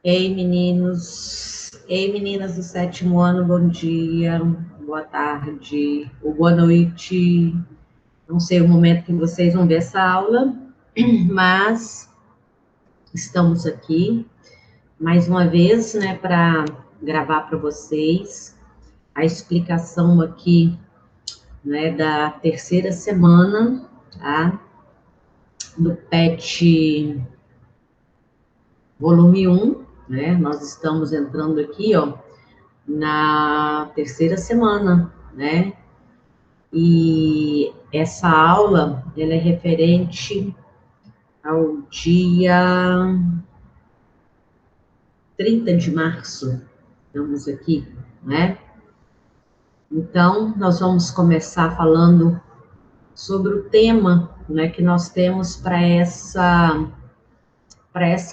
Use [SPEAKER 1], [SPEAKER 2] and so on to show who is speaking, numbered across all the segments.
[SPEAKER 1] Ei, meninos. Ei, meninas do sétimo ano, bom dia, boa tarde, ou boa noite. Não sei o momento que vocês vão ver essa aula, mas estamos aqui mais uma vez, né, para gravar para vocês a explicação aqui, né, da terceira semana, tá? Do PET volume 1, né? Nós estamos entrando aqui, ó, na terceira semana, né? E essa aula, ela é referente ao dia 30 de março, estamos aqui, né? Então, nós vamos começar falando sobre o tema, né, que nós temos para essa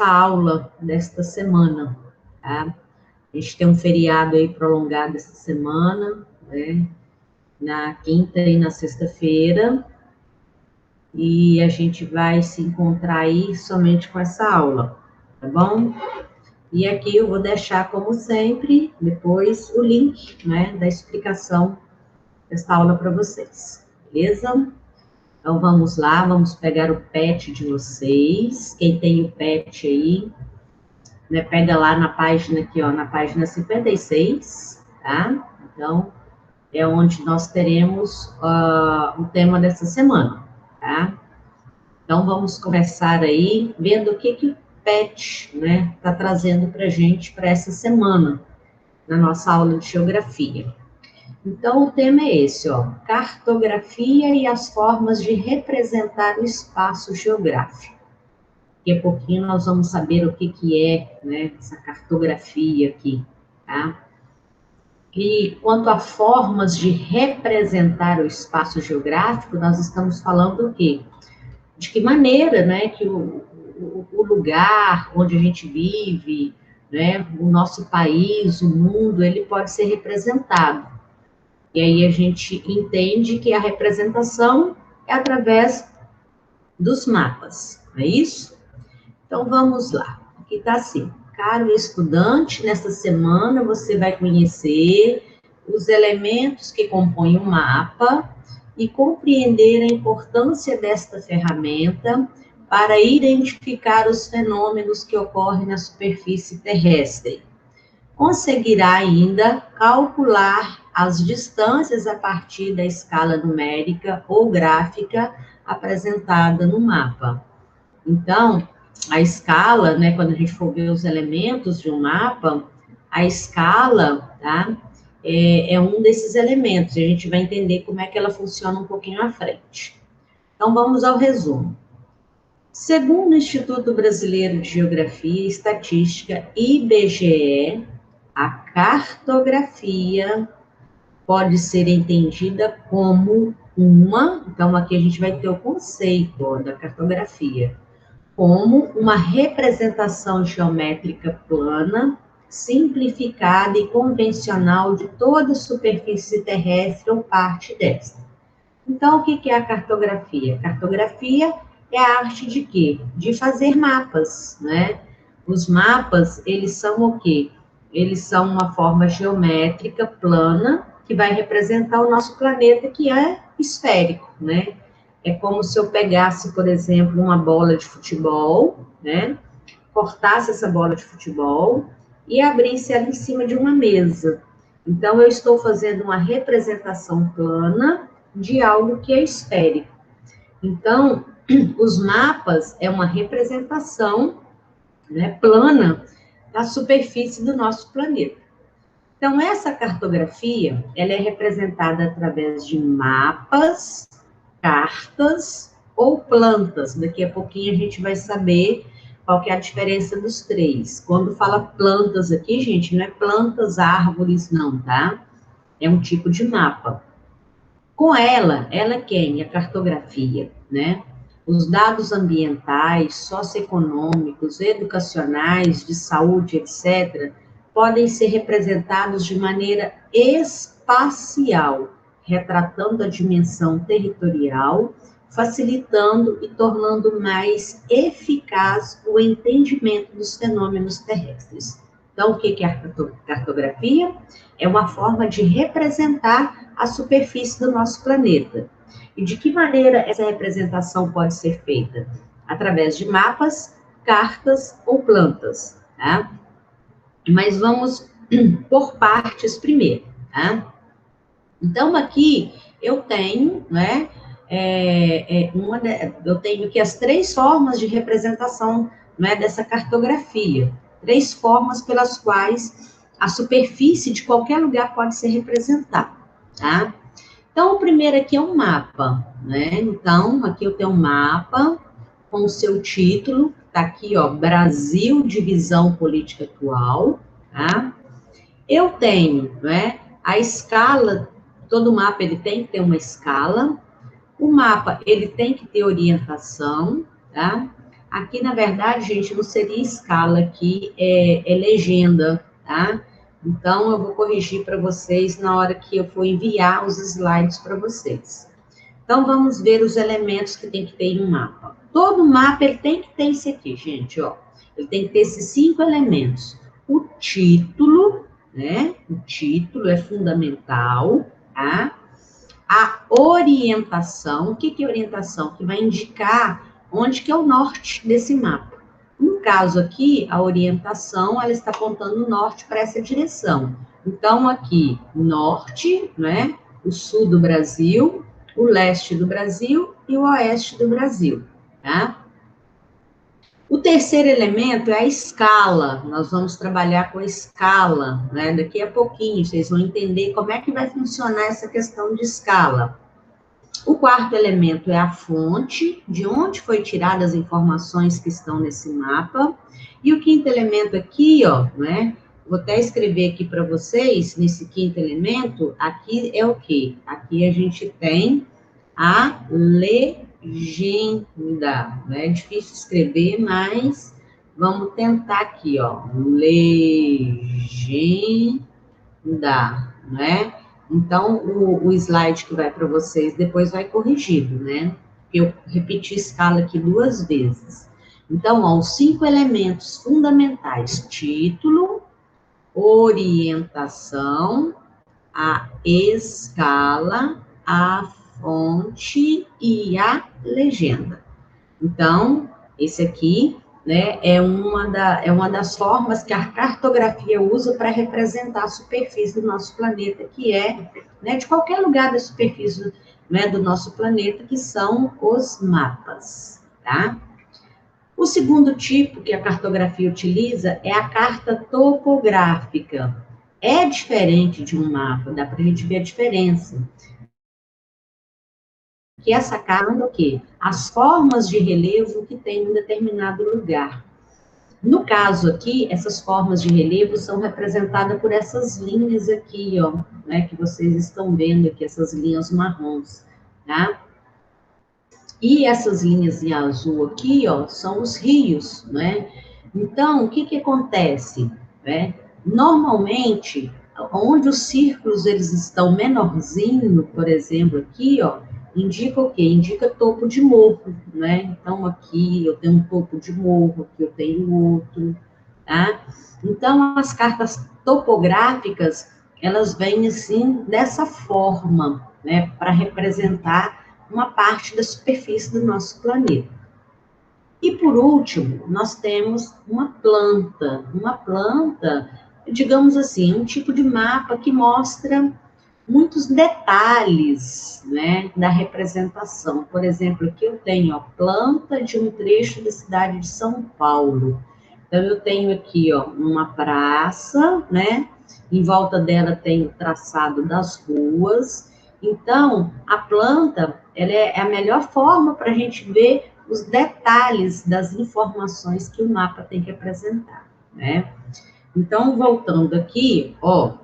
[SPEAKER 1] aula desta semana, tá? A gente tem um feriado aí prolongado essa semana, né? Na quinta e na sexta-feira, e a gente vai se encontrar aí somente com essa aula, tá bom? E aqui eu vou deixar, como sempre, depois o link, né, da explicação dessa aula para vocês, beleza? Então, vamos lá, vamos pegar o PET de vocês. Quem tem o PET aí, né, pega lá na página aqui, ó, na página 56, tá? Então, é onde nós teremos o tema dessa semana, tá? Então, vamos começar aí vendo o que o PET, né, está trazendo para a gente para essa semana, na nossa aula de geografia. Então, o tema é esse, ó, cartografia e as formas de representar o espaço geográfico. Daqui a pouquinho nós vamos saber o que é, né, essa cartografia aqui, tá? E quanto a formas de representar o espaço geográfico, nós estamos falando o quê? De que maneira, né, que o lugar onde a gente vive, né, o nosso país, o mundo, ele pode ser representado. E aí a gente entende que a representação é através dos mapas, não é isso? Então, vamos lá. Aqui está assim. Caro estudante, nesta semana você vai conhecer os elementos que compõem o mapa e compreender a importância desta ferramenta para identificar os fenômenos que ocorrem na superfície terrestre. Conseguirá ainda calcular as distâncias a partir da escala numérica ou gráfica apresentada no mapa. Então, a escala, né, quando a gente for ver os elementos de um mapa, a escala, tá, é um desses elementos, e a gente vai entender como é que ela funciona um pouquinho à frente. Então, vamos ao resumo. Segundo o Instituto Brasileiro de Geografia e Estatística, IBGE, a cartografia pode ser entendida como então aqui a gente vai ter o conceito, ó, da cartografia, como uma representação geométrica plana, simplificada e convencional de toda a superfície terrestre ou parte desta. Então, o que é a cartografia? Cartografia é a arte de quê? De fazer mapas, né? Os mapas, eles são o quê? Eles são uma forma geométrica plana que vai representar o nosso planeta, que é esférico, né? É como se eu pegasse, por exemplo, uma bola de futebol, né? Cortasse essa bola de futebol e abrisse ela em cima de uma mesa. Então, eu estou fazendo uma representação plana de algo que é esférico. Então, os mapas é uma representação, né, plana da superfície do nosso planeta. Então, essa cartografia, ela é representada através de mapas, cartas ou plantas. Daqui a pouquinho a gente vai saber qual que é a diferença dos três. Quando fala plantas aqui, gente, não é plantas, árvores, não, tá? É um tipo de mapa. Com ela quem? A cartografia, né? Os dados ambientais, socioeconômicos, educacionais, de saúde, etc., podem ser representados de maneira espacial, retratando a dimensão territorial, facilitando e tornando mais eficaz o entendimento dos fenômenos terrestres. Então, o que é a cartografia? É uma forma de representar a superfície do nosso planeta. E de que maneira essa representação pode ser feita? Através de mapas, cartas ou plantas, tá? Mas vamos por partes primeiro, tá? Então, aqui eu tenho, né, eu tenho aqui as 3 formas de representação, né, dessa cartografia. 3 formas pelas quais a superfície de qualquer lugar pode ser representada, tá? Então, o primeiro aqui é um mapa, né? Então, aqui eu tenho um mapa com o seu título, tá aqui, ó, Brasil, divisão política atual, tá? Eu tenho, né, a escala, todo mapa ele tem que ter uma escala, o mapa ele tem que ter orientação, tá? Aqui, na verdade, gente, não seria escala aqui, é legenda, tá? Então, eu vou corrigir para vocês na hora que eu for enviar os slides para vocês. Então, vamos ver os elementos que tem que ter em um mapa. Todo mapa, ele tem que ter isso aqui, gente, ó. Ele tem que ter esses 5 elementos. O título, né? O título é fundamental, tá? A orientação, o que é orientação? Que vai indicar onde que é o norte desse mapa. No caso aqui, a orientação, ela está apontando o norte para essa direção. Então, aqui, norte, né? O sul do Brasil, o leste do Brasil e o oeste do Brasil, tá? O terceiro elemento é a escala. Nós vamos trabalhar com a escala, né? Daqui a pouquinho vocês vão entender como é que vai funcionar essa questão de escala. O quarto elemento é a fonte, de onde foi tiradas as informações que estão nesse mapa. E o quinto elemento aqui, ó, né? Vou até escrever aqui para vocês, nesse quinto elemento, aqui é o quê? Aqui a gente tem a legenda, né? É difícil escrever, mas vamos tentar aqui, ó. Legenda, né? Então, o slide que vai para vocês depois vai corrigido, né? Eu repeti a escala aqui 2 vezes. Então, ó, os 5 elementos fundamentais: título, orientação, a escala, a fonte e a legenda. Então, esse aqui, né, é uma das formas que a cartografia usa para representar a superfície do nosso planeta, que é, né, de qualquer lugar da superfície, né, do nosso planeta, que são os mapas, tá? O segundo tipo que a cartografia utiliza é a carta topográfica. É diferente de um mapa, dá para a gente ver a diferença. Que essa carta, o quê? As formas de relevo que tem em um determinado lugar. No caso aqui, essas formas de relevo são representadas por essas linhas aqui, ó, né, que vocês estão vendo aqui, essas linhas marrons, tá? E essas linhas em azul aqui, ó, são os rios, né? Então, o que acontece, né? Normalmente, onde os círculos eles estão menorzinho, por exemplo, aqui, ó, indica o quê? Indica topo de morro, né? Então, aqui eu tenho um topo de morro, aqui eu tenho outro, tá? Então, as cartas topográficas, elas vêm, assim, dessa forma, né? Para representar uma parte da superfície do nosso planeta. E, por último, nós temos uma planta, digamos assim, um tipo de mapa que mostra muitos detalhes, né, da representação. Por exemplo, aqui eu tenho a planta de um trecho da cidade de São Paulo. Então, eu tenho aqui, ó, uma praça, né, em volta dela tem o traçado das ruas. Então, a planta, ela é a melhor forma para a gente ver os detalhes das informações que o mapa tem que apresentar, né? Então, voltando aqui, ó,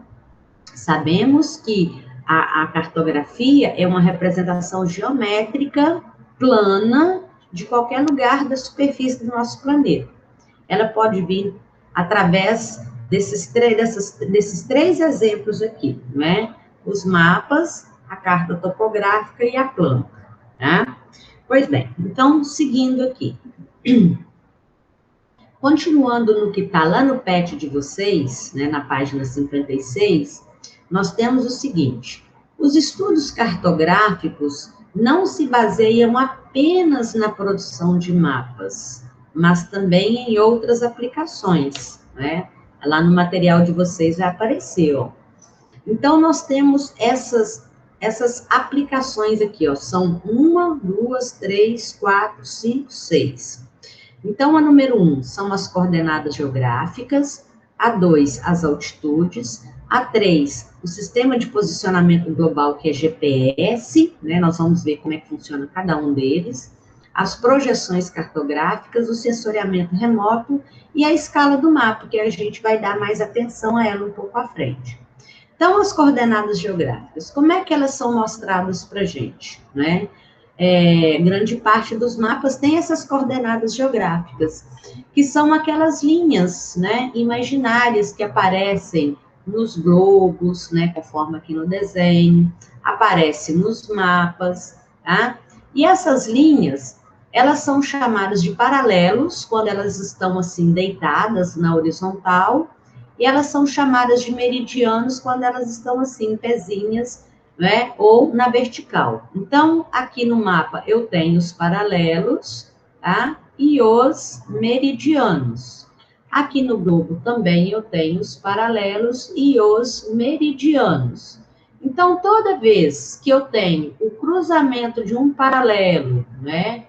[SPEAKER 1] sabemos que a cartografia é uma representação geométrica plana de qualquer lugar da superfície do nosso planeta. Ela pode vir através desses três exemplos aqui, né? Os mapas, a carta topográfica e a planta, tá? Pois bem, então, seguindo aqui. Continuando no que está lá no PET de vocês, né, na página 56, nós temos o seguinte: os estudos cartográficos não se baseiam apenas na produção de mapas, mas também em outras aplicações, né? Lá no material de vocês vai aparecer, ó. Então, nós temos essas aplicações aqui, ó, são 1, 2, 3, 4, 5, 6. Então, a número 1 são as coordenadas geográficas, a 2, as altitudes, a 3, o sistema de posicionamento global, que é GPS, né, nós vamos ver como é que funciona cada um deles, as projeções cartográficas, o sensoriamento remoto e a escala do mapa, que a gente vai dar mais atenção a ela um pouco à frente. Então, as coordenadas geográficas, como é que elas são mostradas para a gente, né? Grande parte dos mapas tem essas coordenadas geográficas, que são aquelas linhas, né, imaginárias que aparecem nos globos, né, conforme aqui no desenho, aparece nos mapas, tá? E essas linhas, elas são chamadas de paralelos, quando elas estão, assim, deitadas na horizontal, e elas são chamadas de meridianos, quando elas estão, assim, em pezinhas, né, ou na vertical. Então, aqui no mapa, eu tenho os paralelos, tá? E os meridianos. Aqui no globo também eu tenho os paralelos e os meridianos. Então, toda vez que eu tenho o cruzamento de um paralelo, né,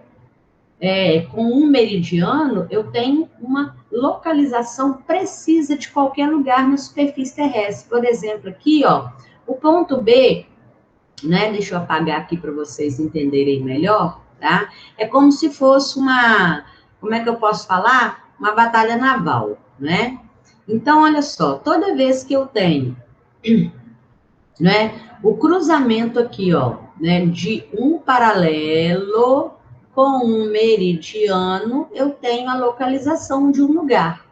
[SPEAKER 1] com um meridiano, eu tenho uma localização precisa de qualquer lugar na superfície terrestre. Por exemplo, aqui, ó, o ponto B, né, deixa eu apagar aqui para vocês entenderem melhor, tá? É como se fosse uma, como é que eu posso falar? Uma batalha naval, né? Então, olha só, toda vez que eu tenho, né, o cruzamento aqui, ó, né, de um paralelo com um meridiano, eu tenho a localização de um lugar.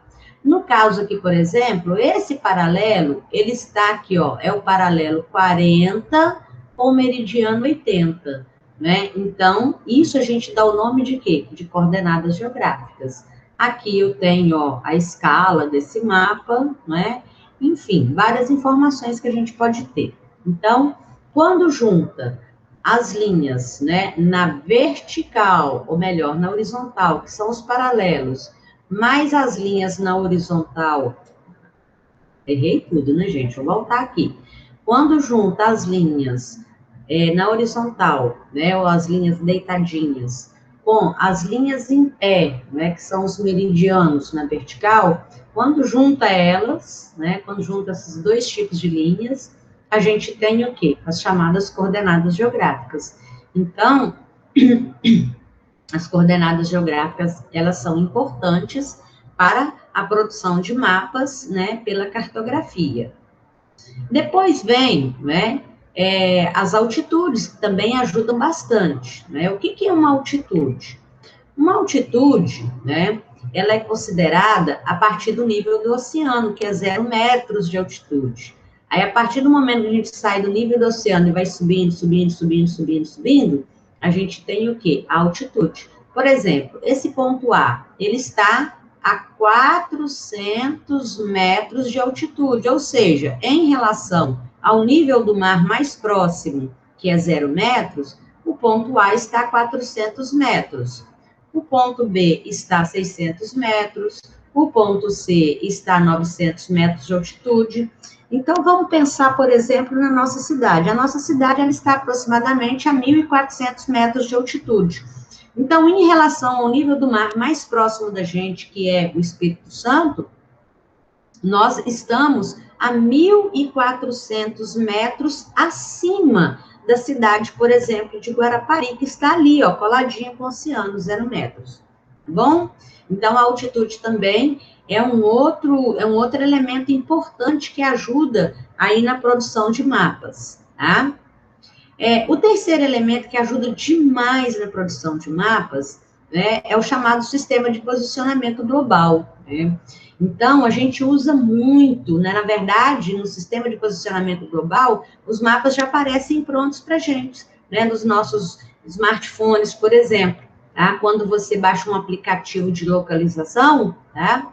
[SPEAKER 1] No caso aqui, por exemplo, esse paralelo, ele está aqui, ó, é o paralelo 40 com o meridiano 80, né? Então, isso a gente dá o nome de quê? De coordenadas geográficas. Aqui eu tenho, ó, a escala desse mapa, né? Enfim, várias informações que a gente pode ter. Então, quando junta as linhas, né, na vertical, ou melhor, na horizontal, que são os paralelos, mais as linhas na horizontal, errei tudo, né, gente? Vou voltar aqui. Quando junta as linhas na horizontal, né, ou as linhas deitadinhas, com as linhas em pé, né, que são os meridianos na vertical, quando junta elas, né, quando junta esses dois tipos de linhas, a gente tem o quê? As chamadas coordenadas geográficas. Então, as coordenadas geográficas, elas são importantes para a produção de mapas, né, pela cartografia. Depois vem, né, as altitudes, que também ajudam bastante, né? O que é uma altitude? Uma altitude, né, ela é considerada a partir do nível do oceano, que é 0 metros de altitude. Aí, a partir do momento que a gente sai do nível do oceano e vai subindo, subindo, subindo, subindo, subindo, a gente tem o quê? A altitude. Por exemplo, esse ponto A, ele está a 400 metros de altitude, ou seja, em relação ao nível do mar mais próximo, que é 0 metros, o ponto A está a 400 metros. O ponto B está a 600 metros, o ponto C está a 900 metros de altitude. Então, vamos pensar, por exemplo, na nossa cidade. A nossa cidade, ela está aproximadamente a 1.400 metros de altitude. Então, em relação ao nível do mar mais próximo da gente, que é o Espírito Santo, nós estamos a 1.400 metros acima da cidade, por exemplo, de Guarapari, que está ali, ó, coladinho com o oceano, 0 metros. Tá bom? Então, a altitude também é um outro elemento importante que ajuda aí na produção de mapas, tá? O terceiro elemento que ajuda demais na produção de mapas, né, é o chamado sistema de posicionamento global. né? Então, a gente usa muito, né? Na verdade, no sistema de posicionamento global, os mapas já aparecem prontos para a gente, né? Nos nossos smartphones, por exemplo, tá? Quando você baixa um aplicativo de localização, tá?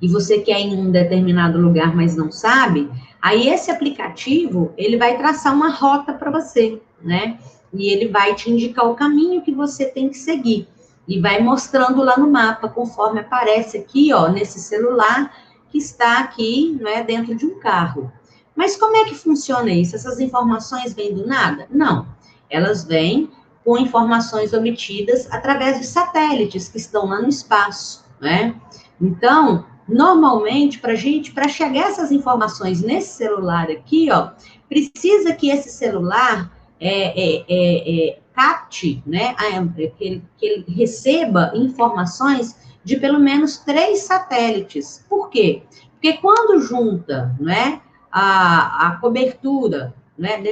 [SPEAKER 1] E você quer ir em um determinado lugar, mas não sabe, aí esse aplicativo, ele vai traçar uma rota para você, né? E ele vai te indicar o caminho que você tem que seguir. E vai mostrando lá no mapa, conforme aparece aqui, ó, nesse celular, que está aqui, né, dentro de um carro. Mas como é que funciona isso? Essas informações vêm do nada? Não. Elas vêm com informações obtidas através de satélites que estão lá no espaço, né? Então, normalmente, para chegar essas informações nesse celular aqui, ó, precisa que esse celular capte, né, que ele receba informações de pelo menos 3 satélites. Por quê? Porque quando junta, né, a cobertura, né,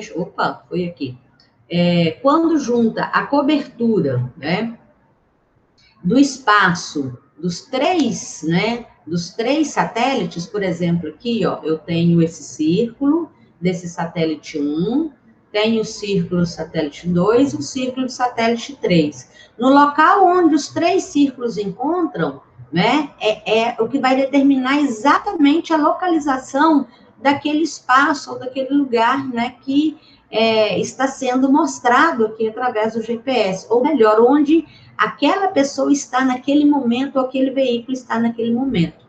[SPEAKER 1] foi aqui. Quando junta a cobertura, né, do espaço dos 3, né, dos 3 satélites, por exemplo, aqui, ó, eu tenho esse círculo desse satélite 1, tenho o círculo do satélite 2 e o círculo do satélite 3. No local onde os 3 círculos encontram, né, é o que vai determinar exatamente a localização daquele espaço ou daquele lugar, né, que está sendo mostrado aqui através do GPS, ou melhor, onde aquela pessoa está naquele momento, ou aquele veículo está naquele momento.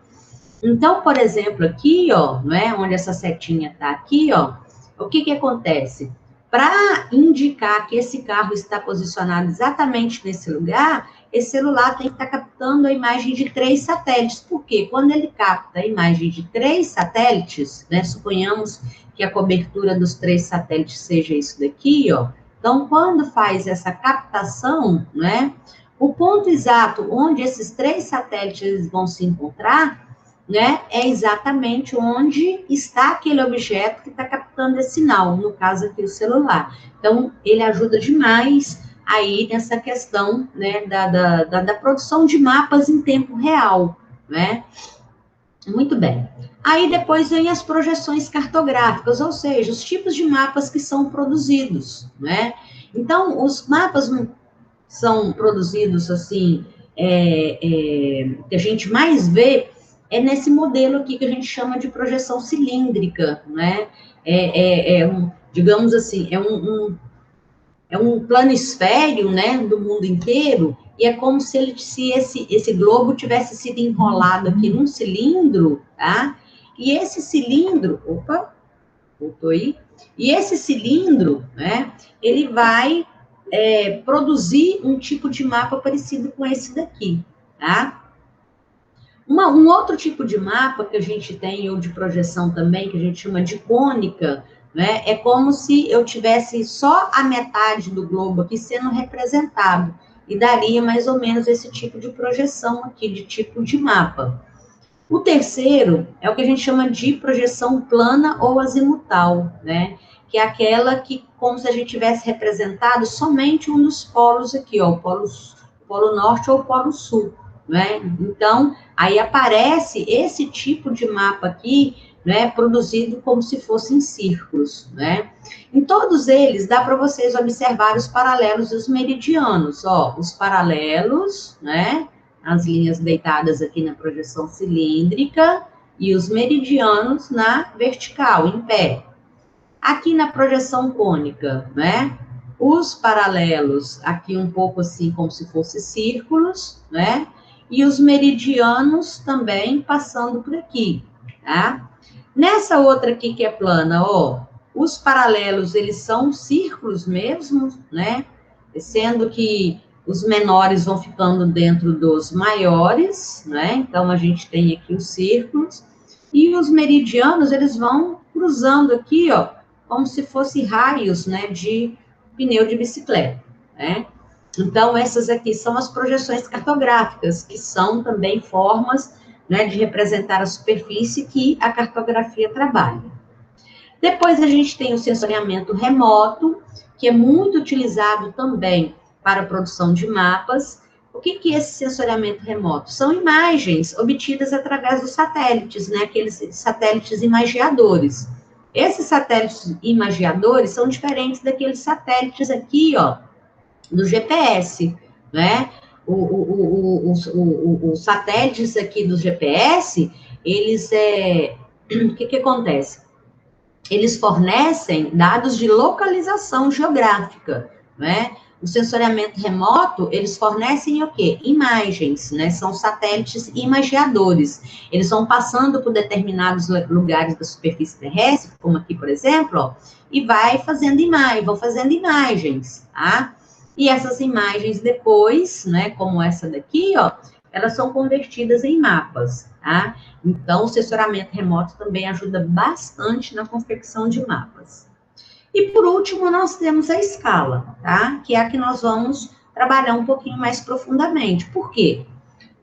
[SPEAKER 1] Então, por exemplo, aqui, ó, não é, onde essa setinha está aqui, ó, o que que acontece? Para indicar que esse carro está posicionado exatamente nesse lugar, esse celular tem que estar captando a imagem de 3 satélites. Por quê? Quando ele capta a imagem de 3 satélites, né, suponhamos que a cobertura dos 3 satélites seja isso daqui, ó. Então, quando faz essa captação, né, o ponto exato onde esses 3 satélites vão se encontrar, né, é exatamente onde está aquele objeto que está captando esse sinal, no caso aqui o celular. Então, ele ajuda demais aí nessa questão, né, da produção de mapas em tempo real, né? Muito bem. Aí depois vem as projeções cartográficas, ou seja, os tipos de mapas que são produzidos, né? Então, os mapas são produzidos, assim, que a gente mais vê é nesse modelo aqui que a gente chama de projeção cilíndrica, né? Digamos assim, é um planisfério, né, do mundo inteiro, e é como se esse globo tivesse sido enrolado aqui num cilindro, tá? E esse cilindro, voltou aí, e esse cilindro, né, ele vai produzir um tipo de mapa parecido com esse daqui, tá? Um outro tipo de mapa que a gente tem, ou de projeção também, que a gente chama de cônica, né? É como se eu tivesse só a metade do globo aqui sendo representado, e daria mais ou menos esse tipo de projeção aqui, de tipo de mapa. O terceiro é o que a gente chama de projeção plana ou azimutal, né? Que é aquela que, como se a gente tivesse representado somente um dos polos aqui, ó, o polo norte ou o polo sul, né? Então, aí aparece esse tipo de mapa aqui, né, produzido como se fossem círculos, né? Em todos eles, dá para vocês observar os paralelos e os meridianos, ó, os paralelos, né, as linhas deitadas aqui na projeção cilíndrica e os meridianos na vertical, em pé. Aqui na projeção cônica, né, os paralelos aqui um pouco assim como se fossem círculos, né, e os meridianos também passando por aqui, tá? Nessa outra aqui que é plana, ó, os paralelos, eles são círculos mesmo, né? Sendo que os menores vão ficando dentro dos maiores, né? Então, a gente tem aqui os círculos. E os meridianos, eles vão cruzando aqui, ó, como se fossem raios, né, de pneu de bicicleta, né? Então, essas aqui são as projeções cartográficas, que são também formas, né, de representar a superfície que a cartografia trabalha. Depois a gente tem o sensoriamento remoto, que é muito utilizado também para a produção de mapas. O que é esse sensoriamento remoto? São imagens obtidas através dos satélites, né? Aqueles satélites imagiadores. Esses satélites imagiadores são diferentes daqueles satélites aqui, ó, do GPS, né? Os satélites aqui do GPS, eles, o que acontece? Eles fornecem dados de localização geográfica, né? O sensoriamento remoto, eles fornecem o quê? Imagens, né? São satélites imagiadores. Eles vão passando por determinados lugares da superfície terrestre, como aqui, por exemplo, ó, e vão fazendo imagens, tá? E essas imagens depois, né, como essa daqui, ó, elas são convertidas em mapas, tá? Então, o sensoramento remoto também ajuda bastante na confecção de mapas. E, por último, nós temos a escala, tá? Que é a que nós vamos trabalhar um pouquinho mais profundamente. Por quê?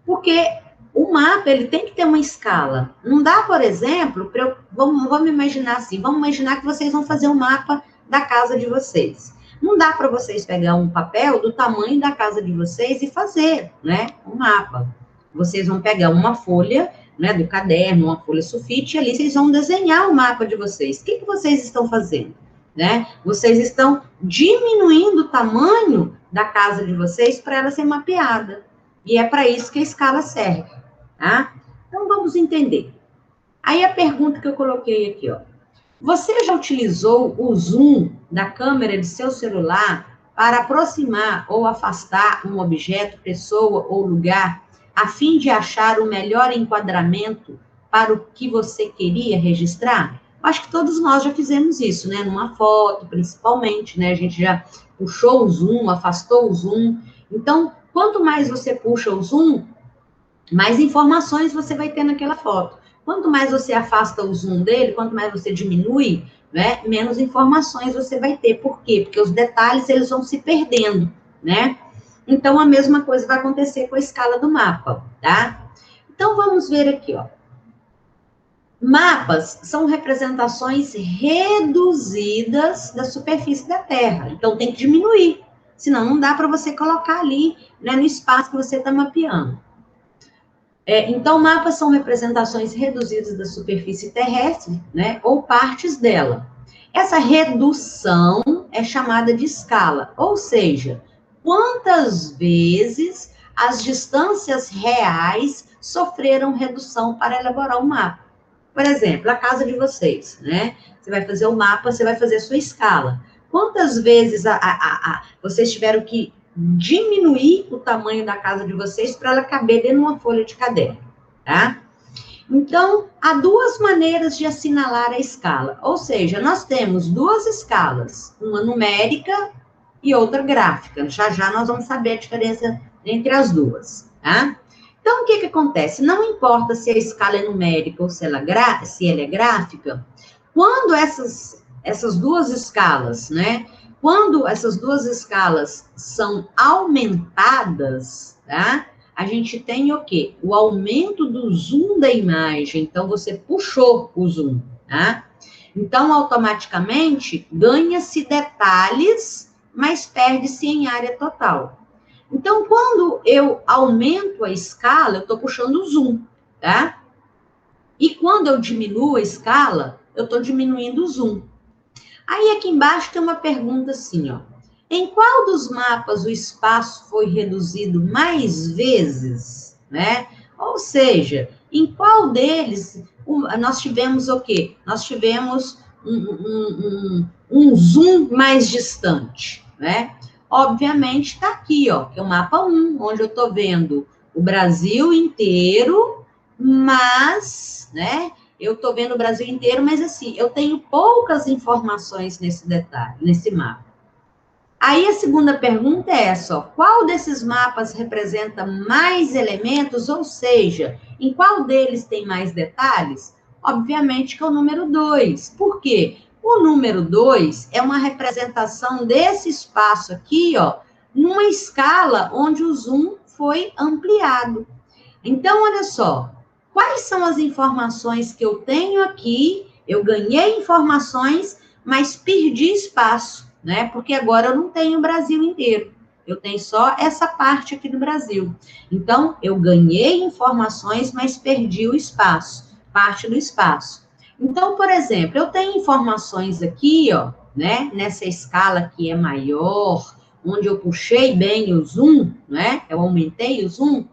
[SPEAKER 1] Porque o mapa, ele tem que ter uma escala. Não dá, por exemplo, vamos imaginar assim, vamos imaginar que vocês vão fazer um mapa da casa de vocês. Não dá para vocês pegar um papel do tamanho da casa de vocês e fazer, né, um mapa. Vocês vão pegar uma folha, né, do caderno, uma folha sulfite, e ali vocês vão desenhar o mapa de vocês. O que vocês estão fazendo? Né? Vocês estão diminuindo o tamanho da casa de vocês para ela ser mapeada. E é para isso que a escala serve, tá? Então, vamos entender. Aí, a pergunta que eu coloquei aqui, ó. Você já utilizou o zoom da câmera de seu celular para aproximar ou afastar um objeto, pessoa ou lugar, a fim de achar o melhor enquadramento para o que você queria registrar? Acho que todos nós já fizemos isso, né? Numa foto, principalmente, né? A gente já puxou o zoom, afastou o zoom. Então, quanto mais você puxa o zoom, mais informações você vai ter naquela foto. Quanto mais você afasta o zoom dele, quanto mais você diminui, né? Menos informações você vai ter. Por quê? Porque os detalhes, eles vão se perdendo, né? Então, a mesma coisa vai acontecer com a escala do mapa, tá? Então, vamos ver aqui, ó. Mapas são representações reduzidas da superfície da Terra. Então, tem que diminuir. Senão, não dá para você colocar ali, né, no espaço que você está mapeando. Então, mapas são representações reduzidas da superfície terrestre, né, ou partes dela. Essa redução é chamada de escala. Ou seja, quantas vezes as distâncias reais sofreram redução para elaborar o mapa. Por exemplo, a casa de vocês, né? Você vai fazer o mapa, você vai fazer a sua escala. Quantas vezes vocês tiveram que diminuir o tamanho da casa de vocês para ela caber dentro de uma folha de caderno, tá? Então, há duas maneiras de assinalar a escala. Ou seja, nós temos duas escalas, uma numérica e outra gráfica. Já nós vamos saber a diferença entre as duas, tá? Então, o que acontece? Não importa se a escala é numérica ou se ela é gráfica, quando essas duas escalas, né? Quando essas duas escalas são aumentadas, tá? A gente tem o quê? O aumento do zoom da imagem. Então, você puxou o zoom, tá? Então, automaticamente, ganha-se detalhes, mas perde-se em área total. Então, quando eu aumento a escala, eu estou puxando o zoom, tá? E quando eu diminuo a escala, eu estou diminuindo o zoom. Aí, aqui embaixo tem uma pergunta assim, ó. Em qual dos mapas o espaço foi reduzido mais vezes, né? Ou seja, em qual deles nós tivemos o quê? Nós tivemos um zoom mais distante, né? Obviamente, está aqui, ó, que é o mapa 1, onde eu estou vendo o Brasil inteiro, mas, né, eu estou vendo o Brasil inteiro, mas assim, eu tenho poucas informações nesse detalhe, nesse mapa. Aí a segunda pergunta é essa, ó, qual desses mapas representa mais elementos, ou seja, em qual deles tem mais detalhes? Obviamente que é o número 2. Por quê? O número 2 é uma representação desse espaço aqui, ó, numa escala onde o zoom foi ampliado. Então, olha só, quais são as informações que eu tenho aqui? Eu ganhei informações, mas perdi espaço, né? Porque agora eu não tenho o Brasil inteiro. Eu tenho só essa parte aqui do Brasil. Então, eu ganhei informações, mas perdi o espaço, parte do espaço. Então, por exemplo, eu tenho informações aqui, ó, né, nessa escala que é maior, onde eu puxei bem o zoom, né, eu aumentei o zoom,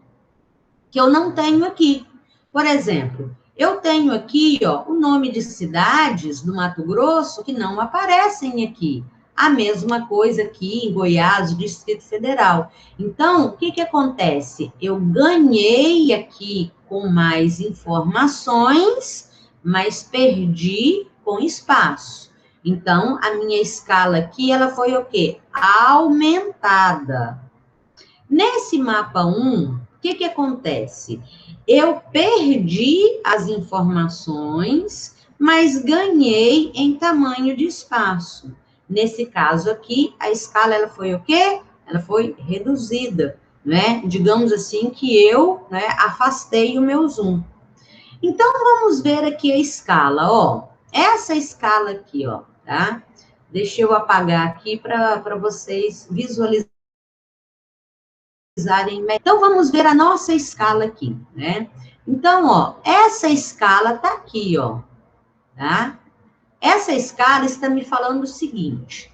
[SPEAKER 1] que eu não tenho aqui. Por exemplo, eu tenho aqui, ó, o nome de cidades do Mato Grosso que não aparecem aqui. A mesma coisa aqui em Goiás, Distrito Federal. Então, o que que acontece? Eu ganhei aqui com mais informações, mas perdi com espaço. Então, a minha escala aqui, ela foi o quê? Aumentada. Nesse mapa 1, o que que acontece? Eu perdi as informações, mas ganhei em tamanho de espaço. Nesse caso aqui, a escala ela foi o quê? Ela foi reduzida, né? Digamos assim que eu, né, afastei o meu zoom. Então, vamos ver aqui a escala, ó. Essa escala aqui, ó, tá? Deixa eu apagar aqui para vocês visualizarem. Então, vamos ver a nossa escala aqui, né? Então, ó, essa escala tá aqui, ó, tá? Essa escala está me falando o seguinte,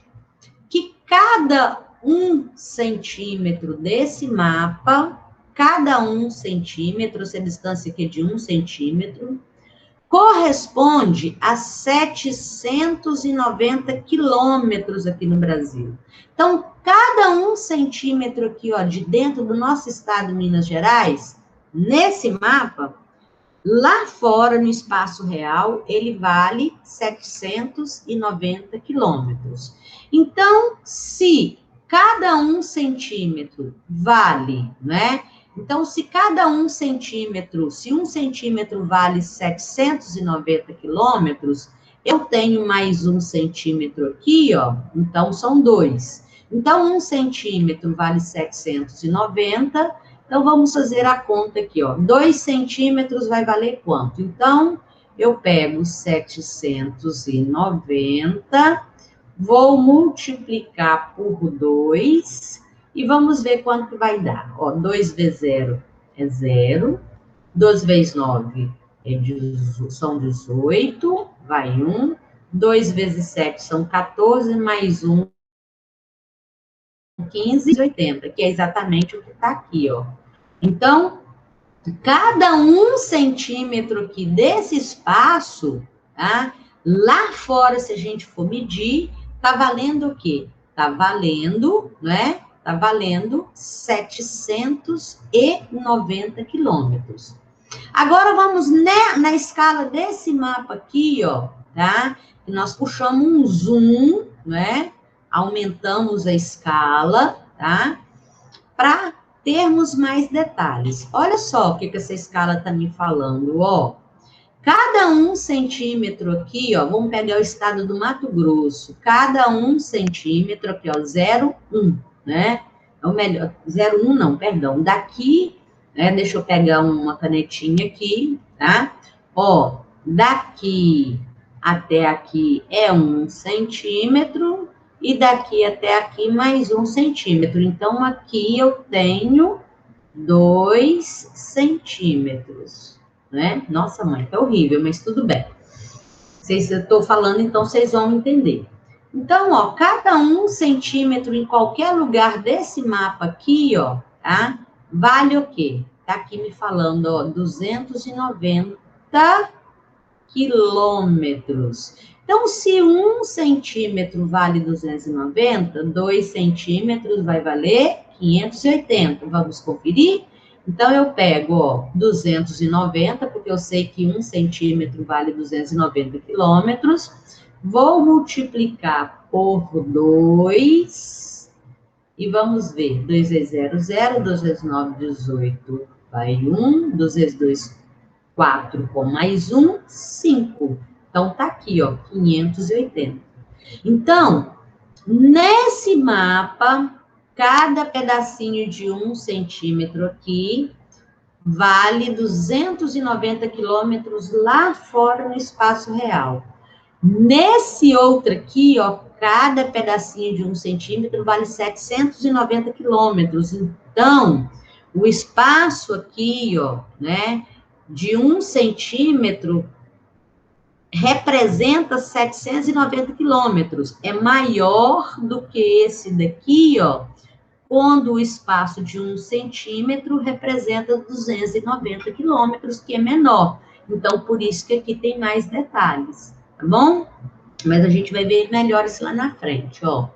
[SPEAKER 1] que cada 1 centímetro desse mapa, cada 1 centímetro, essa distância aqui é de 1 centímetro, corresponde a 790 quilômetros aqui no Brasil. Então, cada 1 centímetro aqui, ó, de dentro do nosso estado, Minas Gerais, nesse mapa, lá fora, no espaço real, ele vale 790 quilômetros. Então, se cada 1 centímetro vale, né? Então, se cada 1 centímetro, se 1 centímetro vale 790 quilômetros, eu tenho mais 1 centímetro aqui, ó, então são 2. Então, 1 centímetro vale 790, então vamos fazer a conta aqui, ó, 2 centímetros vai valer quanto? Então, eu pego 790, vou multiplicar por 2, e vamos ver quanto que vai dar. Ó, 2 vezes 0 é 0. 2 vezes 9 são 18, vai 1. 2 vezes 7 são 14, mais 1, 15, 80, que é exatamente o que está aqui, ó. Então, cada 1 centímetro aqui desse espaço, tá? Lá fora, se a gente for medir, tá valendo o quê? Tá valendo, né? Tá valendo 790 quilômetros. Agora, vamos na escala desse mapa aqui, ó, tá? Que nós puxamos um zoom, né? Aumentamos a escala, tá? Para termos mais detalhes. Olha só o que essa escala está me falando, ó. Cada 1 centímetro aqui, ó, vamos pegar o estado do Mato Grosso, cada 1 centímetro aqui, ó, 0,1, né? Ou melhor, 0,1 não, perdão, daqui, né, deixa eu pegar uma canetinha aqui, tá? Ó, daqui até aqui é 1 centímetro, e daqui até aqui mais 1 centímetro. Então, aqui eu tenho 2 centímetros, né? Nossa, mãe, tá horrível, mas tudo bem. Eu estou falando, então vocês vão entender. Então, ó, cada 1 centímetro em qualquer lugar desse mapa aqui, ó, tá? Vale o quê? Tá aqui me falando, ó, 290 quilômetros. Então, se 1 centímetro vale 290, 2 centímetros vai valer 580. Vamos conferir? Então, eu pego, ó, 290, porque eu sei que 1 centímetro vale 290 quilômetros. Vou multiplicar por 2. E vamos ver. 2 vezes 0, 0. 2 vezes 9, 18. Vai 1. 2 vezes 2, 4 com mais 1, 5. Então, tá aqui, ó, 580. Então, nesse mapa, cada pedacinho de 1 centímetro aqui vale 290 quilômetros lá fora no espaço real. Nesse outro aqui, ó, cada pedacinho de 1 centímetro vale 790 quilômetros. Então, o espaço aqui, ó, né, de 1 centímetro representa 790 quilômetros. É maior do que esse daqui, ó, quando o espaço de 1 centímetro representa 290 quilômetros, que é menor. Então, por isso que aqui tem mais detalhes, tá bom? Mas a gente vai ver melhor isso lá na frente, ó.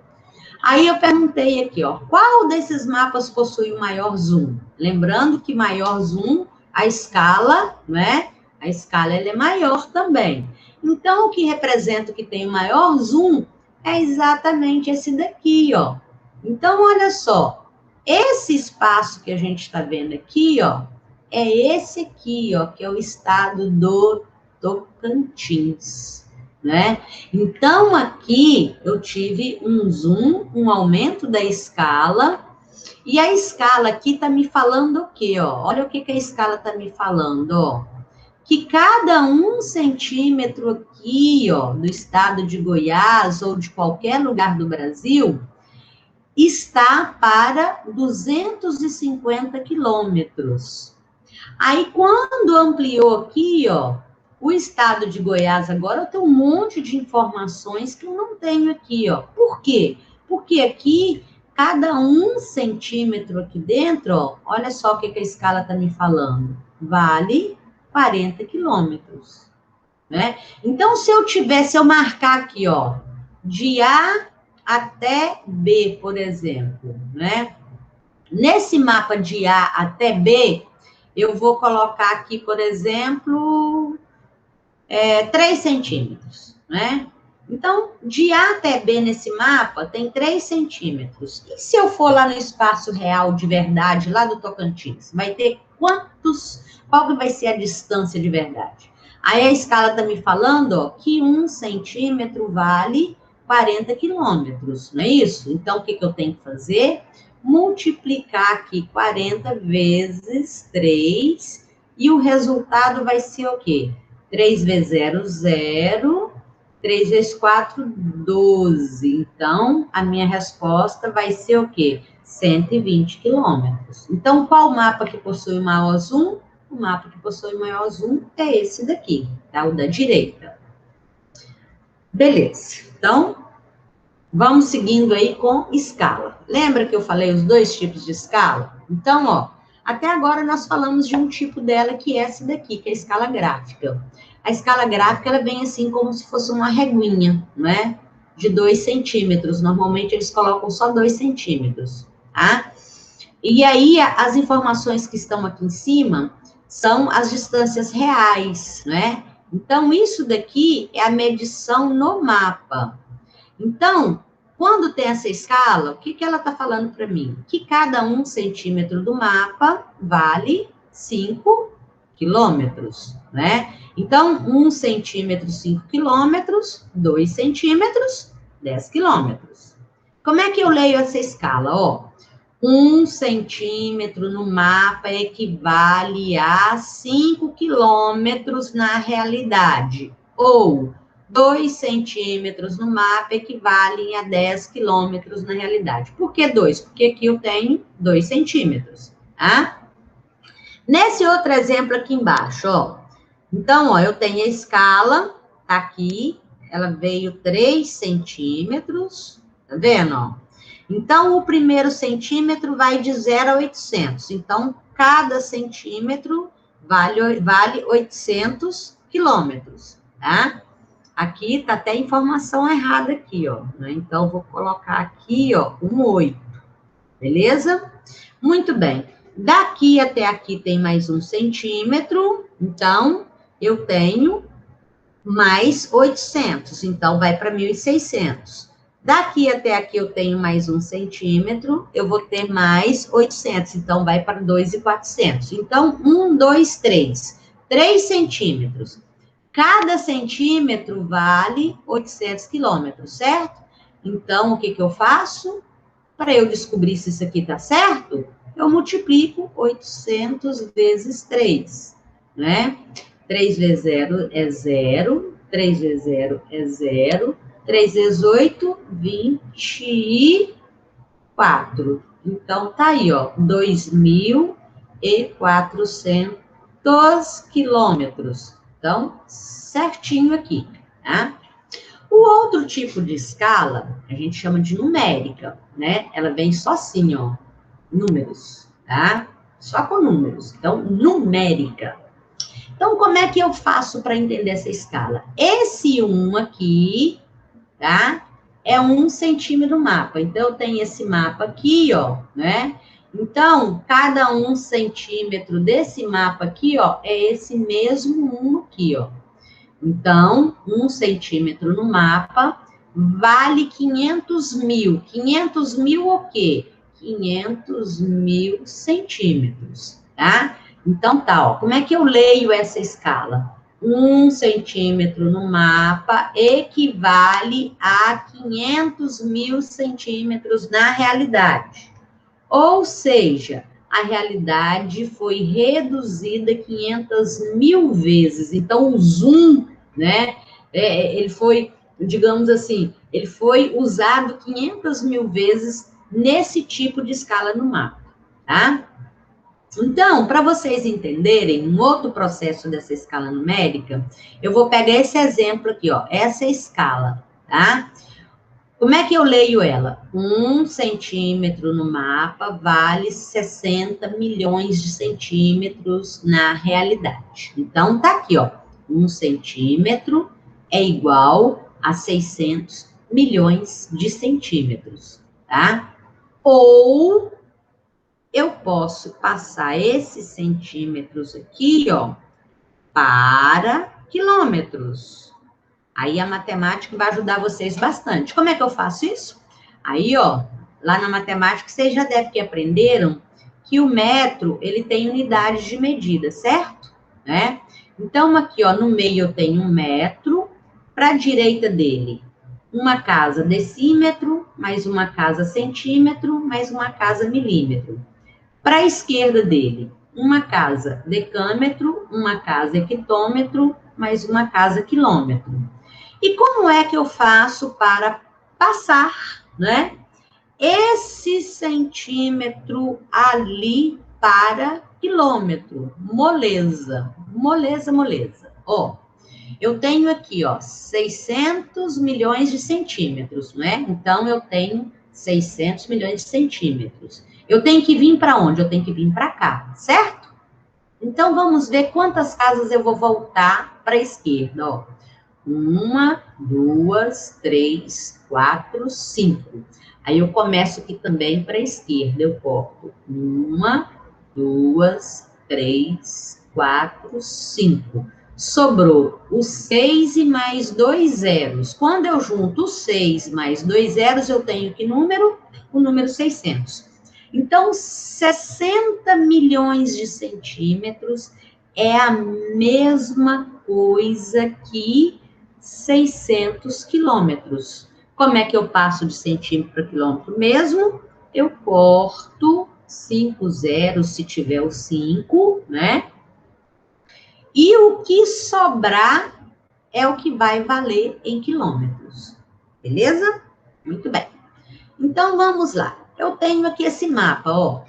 [SPEAKER 1] Aí eu perguntei aqui, ó, qual desses mapas possui o maior zoom? Lembrando que maior zoom, a escala, né? A escala, ela é maior também. Então, o que representa o que tem o maior zoom é exatamente esse daqui, ó. Então, olha só, esse espaço que a gente está vendo aqui, ó, é esse aqui, ó, que é o estado do Tocantins, né? Então, aqui eu tive um zoom, um aumento da escala, e a escala aqui está me falando o quê, ó? Olha o que a escala está me falando, ó. Que cada 1 centímetro aqui, ó, do estado de Goiás ou de qualquer lugar do Brasil, está para 250 quilômetros. Aí, quando ampliou aqui, ó, o estado de Goiás agora, eu tenho um monte de informações que eu não tenho aqui, ó. Por quê? Porque aqui, cada 1 centímetro aqui dentro, ó, olha só o que a escala está me falando. Vale 40 quilômetros, né? Então, se eu marcar aqui, ó, de A até B, por exemplo, né? Nesse mapa de A até B, eu vou colocar aqui, por exemplo, 3 centímetros, né? Então, de A até B nesse mapa tem 3 centímetros. E se eu for lá no espaço real de verdade, lá do Tocantins, vai ter quantos? Qual que vai ser a distância de verdade? Aí a escala está me falando, ó, que 1 centímetro vale 40 quilômetros, não é isso? Então, o que eu tenho que fazer? Multiplicar aqui 40 vezes 3, e o resultado vai ser o quê? 3 vezes 0, 0. 3 vezes 4, 12. Então, a minha resposta vai ser o quê? 120 quilômetros. Então, qual mapa que possui o maior zoom? O mapa que possui o maior zoom é esse daqui, tá? O da direita. Beleza. Então, vamos seguindo aí com escala. Lembra que eu falei os 2 tipos de escala? Então, ó, até agora nós falamos de um tipo dela, que é essa daqui, que é a escala gráfica. A escala gráfica, ela vem assim como se fosse uma reguinha, né? De 2 centímetros. Normalmente, eles colocam só 2 centímetros, tá? E aí, as informações que estão aqui em cima são as distâncias reais, né? Então, isso daqui é a medição no mapa. Então, quando tem essa escala, o que ela está falando para mim? Que cada 1 centímetro do mapa vale 5 quilômetros, né? Então, 1 centímetro, 5 quilômetros, 2 centímetros, 10 quilômetros. Como é que eu leio essa escala? Ó, 1 centímetro no mapa equivale a 5 quilômetros na realidade, ou 2 centímetros no mapa equivalem a 10 quilômetros na realidade. Por que 2? Porque aqui eu tenho 2 centímetros, tá? Nesse outro exemplo aqui embaixo, ó. Então, ó, eu tenho a escala, tá aqui, ela veio 3 centímetros, tá vendo, ó? Então, o primeiro centímetro vai de 0 a 800. Então, cada centímetro vale 800 quilômetros, tá? Aqui tá até informação errada aqui, ó. Né? Então, vou colocar aqui, ó, um 8. Beleza? Muito bem. Daqui até aqui tem mais 1 centímetro. Então, eu tenho mais 800. Então, vai para 1.600. Daqui até aqui eu tenho mais 1 centímetro. Eu vou ter mais 800. Então, vai para 2.400. Então, 1, 2, 3. 3 centímetros. Cada centímetro vale 800 quilômetros, certo? Então, o que eu faço? Para eu descobrir se isso aqui está certo, eu multiplico 800 vezes 3, né? 3 vezes 0 é 0, 3 vezes 0 é 0, 3 vezes 8, 24. Então, tá aí, ó, 2.400 quilômetros. Então, certinho aqui, tá? O outro tipo de escala, a gente chama de numérica, né? Ela vem só assim, ó, números, tá? Só com números. Então, numérica. Então, como é que eu faço para entender essa escala? Esse 1 aqui, tá? É 1 centímetro no mapa. Então, eu tenho esse mapa aqui, ó, né? Então, cada 1 centímetro desse mapa aqui, ó, é esse mesmo 1 aqui, ó. Então, 1 centímetro no mapa vale 500 mil. 500 mil o quê? 500 mil centímetros, tá? Então, tá, ó. Como é que eu leio essa escala? 1 centímetro no mapa equivale a 500 mil centímetros na realidade. Ou seja, a realidade foi reduzida 500 mil vezes. Então, o zoom, né, ele foi, digamos assim, ele foi usado 500 mil vezes nesse tipo de escala no mapa, tá? Então, para vocês entenderem um outro processo dessa escala numérica, eu vou pegar esse exemplo aqui, ó, essa escala, tá? Como é que eu leio ela? 1 centímetro no mapa vale 60 milhões de centímetros na realidade. Então, tá aqui, ó. 1 centímetro é igual a 600 milhões de centímetros, tá? Ou eu posso passar esses centímetros aqui, ó, para quilômetros. Aí a matemática vai ajudar vocês bastante. Como é que eu faço isso? Aí, ó, lá na matemática, vocês já devem que aprenderam que o metro, ele tem unidades de medida, certo? Né? Então, aqui, ó, no meio eu tenho 1 metro, para a direita dele, uma casa decímetro, mais uma casa centímetro, mais uma casa milímetro. Para a esquerda dele, uma casa decâmetro, uma casa hectômetro, mais uma casa quilômetro. E como é que eu faço para passar, né, esse centímetro ali para quilômetro? Moleza, moleza, moleza. Ó, eu tenho aqui, ó, 600 milhões de centímetros, né? Então, eu tenho 600 milhões de centímetros. Eu tenho que vir para onde? Eu tenho que vir para cá, certo? Então, vamos ver quantas casas eu vou voltar para a esquerda, ó. 1, 2, 3, 4, 5. Aí eu começo aqui também para a esquerda. Eu corto 1, 2, 3, 4, 5. Sobrou o 6 e mais 2 zeros. Quando eu junto o 6 mais 2 zeros, eu tenho que número? O número 600. Então, 60 milhões de centímetros é a mesma coisa que 600 quilômetros. Como é que eu passo de centímetro para quilômetro mesmo? Eu corto 5 zeros, se tiver o 5, né? E o que sobrar é o que vai valer em quilômetros. Beleza? Muito bem. Então, vamos lá. Eu tenho aqui esse mapa, ó.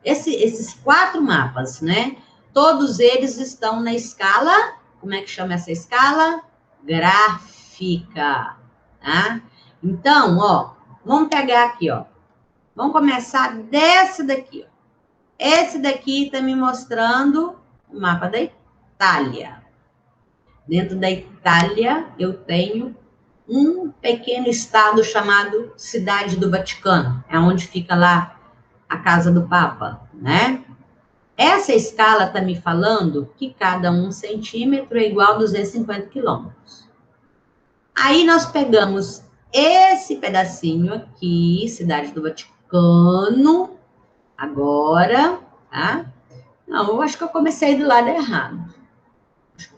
[SPEAKER 1] Esses 4 mapas, né? Todos eles estão na escala, como é que chama essa escala? Gráfica, tá? Então, ó, vamos pegar aqui, ó. Vamos começar desse daqui, ó. Esse daqui está me mostrando o mapa da Itália. Dentro da Itália, eu tenho um pequeno estado chamado Cidade do Vaticano. É onde fica lá a casa do Papa, né? Essa escala está me falando que cada 1 centímetro é igual a 250 quilômetros. Aí nós pegamos esse pedacinho aqui, Cidade do Vaticano, agora, tá? Não, eu acho que eu comecei do lado errado.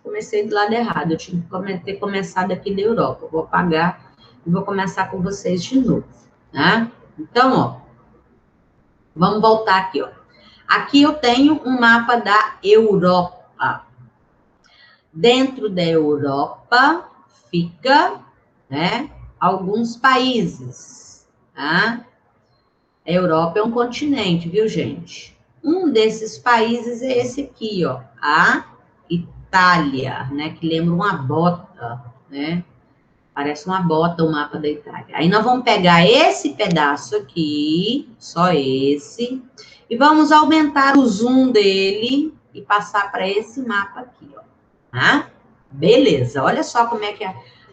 [SPEAKER 1] Eu tinha que ter começado aqui da Europa. Eu vou apagar e vou começar com vocês de novo, tá? Então, ó, vamos voltar aqui, ó. Aqui eu tenho um mapa da Europa. Dentro da Europa fica, né? Alguns países, tá? A Europa é um continente, viu, gente? Um desses países é esse aqui, ó, a Itália, né? Que lembra uma bota, né? Parece uma bota o mapa da Itália. Aí nós vamos pegar esse pedaço aqui, só esse, e vamos aumentar o zoom dele e passar para esse mapa aqui, ó. Tá? Beleza, olha só como é que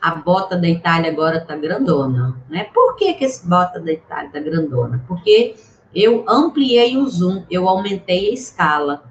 [SPEAKER 1] a bota da Itália agora tá grandona, né? Por que que esse bota da Itália tá grandona? Porque eu ampliei o zoom, eu aumentei a escala.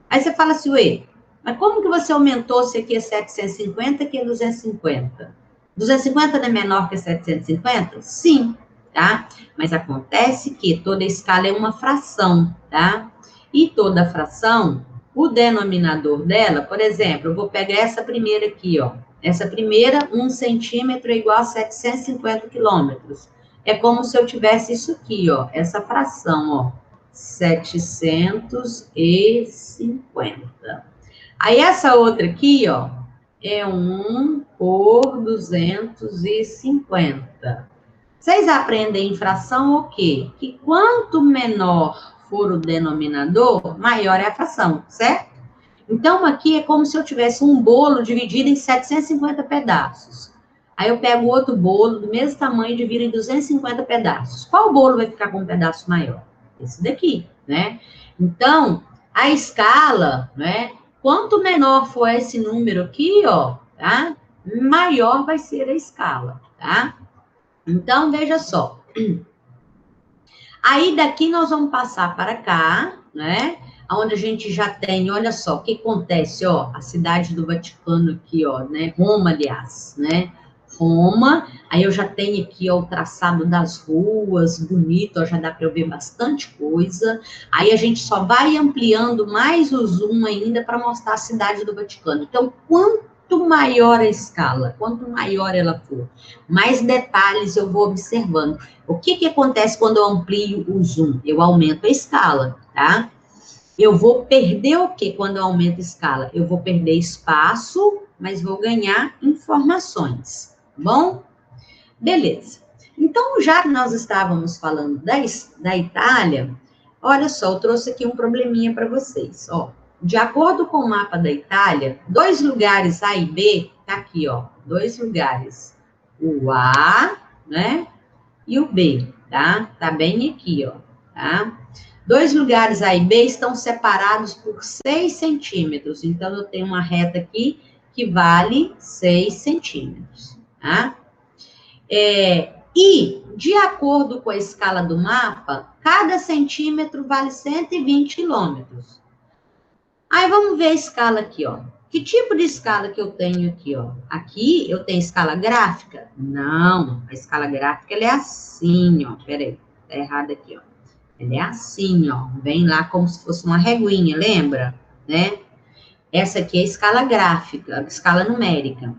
[SPEAKER 1] Aí você fala assim, ué, mas como que você aumentou se aqui é 750 e aqui é 250? 250 não é menor que 750? Sim, tá? Mas acontece que toda escala é uma fração, tá? E toda fração, o denominador dela, por exemplo, eu vou pegar essa primeira aqui, ó. Essa primeira, 1 centímetro é igual a 750 quilômetros. É como se eu tivesse isso aqui, ó, essa fração, ó, 750. Aí essa outra aqui, ó, é 1 por 250. Vocês aprendem em fração o quê? Que quanto menor for o denominador, maior é a fração, certo? Então, aqui é como se eu tivesse um bolo dividido em 750 pedaços. Aí eu pego outro bolo do mesmo tamanho e divido em 250 pedaços. Qual bolo vai ficar com um pedaço maior? Esse daqui, né? Então, a escala, né? Quanto menor for esse número aqui, ó, tá? Maior vai ser a escala, tá? Então, veja só. Aí, daqui nós vamos passar para cá, né? Onde a gente já tem, olha só, o que acontece, ó, a cidade do Vaticano aqui, ó, né? Roma, aliás, né? Roma, aí eu já tenho aqui, ó, o traçado das ruas, bonito, ó, já dá para eu ver bastante coisa. Aí a gente só vai ampliando mais o zoom ainda para mostrar a cidade do Vaticano. Então, quanto maior a escala, quanto maior ela for, mais detalhes eu vou observando. O que acontece quando eu amplio o zoom? Eu aumento a escala, tá? Eu vou perder o quê quando eu aumento a escala? Eu vou perder espaço, mas vou ganhar informações, tá bom? Beleza. Então, já que nós estávamos falando da Itália, olha só, eu trouxe aqui um probleminha para vocês, ó. De acordo com o mapa da Itália, 2 lugares A e B, tá aqui, ó, 2 lugares. O A, né? E o B, tá? Tá bem aqui, ó, tá? 2 lugares A e B estão separados por 6 centímetros. Então, eu tenho uma reta aqui que vale 6 centímetros, tá? E, de acordo com a escala do mapa, cada centímetro vale 120 quilômetros. Aí, vamos ver a escala aqui, ó. Que tipo de escala que eu tenho aqui, ó? Aqui eu tenho escala gráfica? Não, a escala gráfica ela é assim, ó. Peraí, tá errado aqui, ó. Ela é assim, ó. Vem lá como se fosse uma reguinha, lembra? Né? Essa aqui é a escala gráfica, a escala numérica.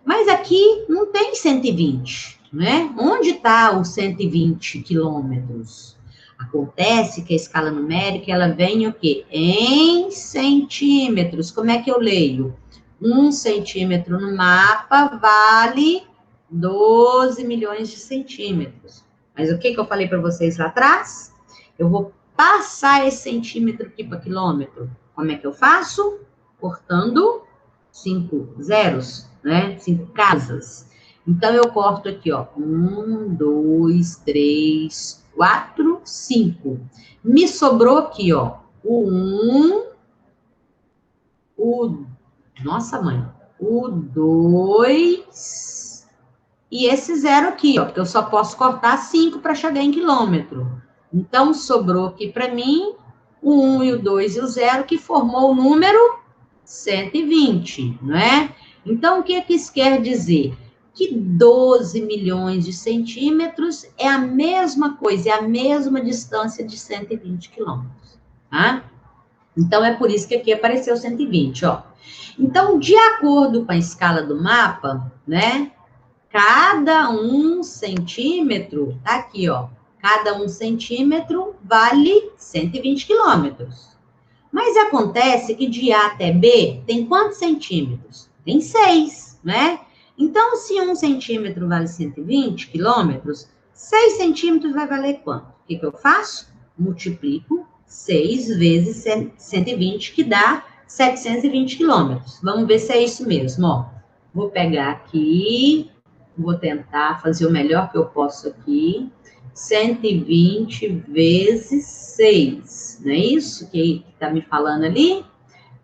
[SPEAKER 1] Mas aqui não tem 120, né? Onde está os 120 quilômetros? Acontece que a escala numérica, ela vem o quê? Em centímetros. Como é que eu leio? 1 centímetro no mapa vale 12 milhões de centímetros. Mas o que eu falei para vocês lá atrás? Eu vou passar esse centímetro aqui para quilômetro. Como é que eu faço? Cortando 5 zeros, né? 5 casas. Então, eu corto aqui, ó. 1, 2, 3, 4, 5. Me sobrou aqui, ó. O 1, nossa, mãe. O 2 e esse zero aqui, ó. Porque eu só posso cortar 5 para chegar em quilômetro. Então, sobrou aqui para mim o 1 e o 2 e o 0, que formou o número 120, não é? Então, o que isso quer dizer? Que 12 milhões de centímetros é a mesma coisa, é a mesma distância de 120 quilômetros, tá? Então, é por isso que aqui apareceu 120, ó. Então, de acordo com a escala do mapa, né? Cada 1 centímetro, tá aqui, ó. Cada 1 centímetro vale 120 quilômetros. Mas acontece que de A até B tem quantos centímetros? Tem 6, né? Então, se 1 centímetro vale 120 quilômetros, 6 centímetros vai valer quanto? O que eu faço? Multiplico 6 vezes 120, que dá 720 quilômetros. Vamos ver se é isso mesmo, ó. Vou pegar aqui, vou tentar fazer o melhor que eu posso aqui. 120 vezes 6, não é isso que está me falando ali?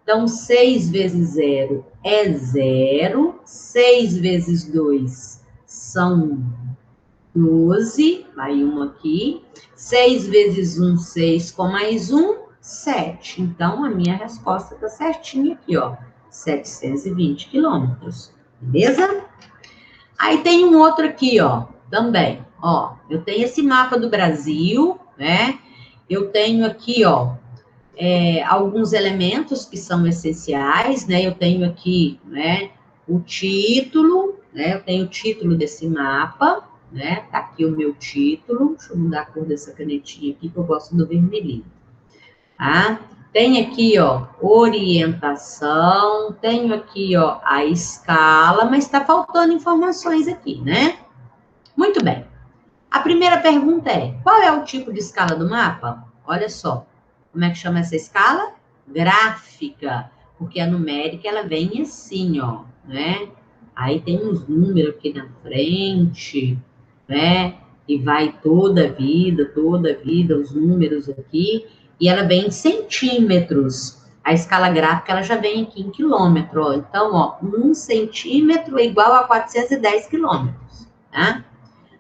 [SPEAKER 1] Então, 6 vezes 0 é 0. 6 vezes 2 são 12. Vai um aqui. 6 vezes 1, 6. Com mais 1, 7. Então, a minha resposta está certinha aqui, ó. 720 quilômetros. Beleza? Aí tem um outro aqui, ó. Também. Ó, eu tenho esse mapa do Brasil, né? Eu tenho aqui, ó, alguns elementos que são essenciais, né? Eu tenho aqui, né, o título, né? Eu tenho o título desse mapa, né? Tá aqui o meu título. Deixa eu mudar a cor dessa canetinha aqui, que eu gosto do vermelhinho, tá? Tem aqui, ó, orientação, tenho aqui, ó, a escala, mas tá faltando informações aqui, né? Muito bem. A primeira pergunta é, qual é o tipo de escala do mapa? Olha só. Como é que chama essa escala? Gráfica, porque a numérica, ela vem assim, ó, né? Aí tem uns números aqui na frente, né? E vai toda a vida, os números aqui, e ela vem em centímetros. A escala gráfica, ela já vem aqui em quilômetro, ó. Então, ó, 1 centímetro é igual a 410 quilômetros, tá?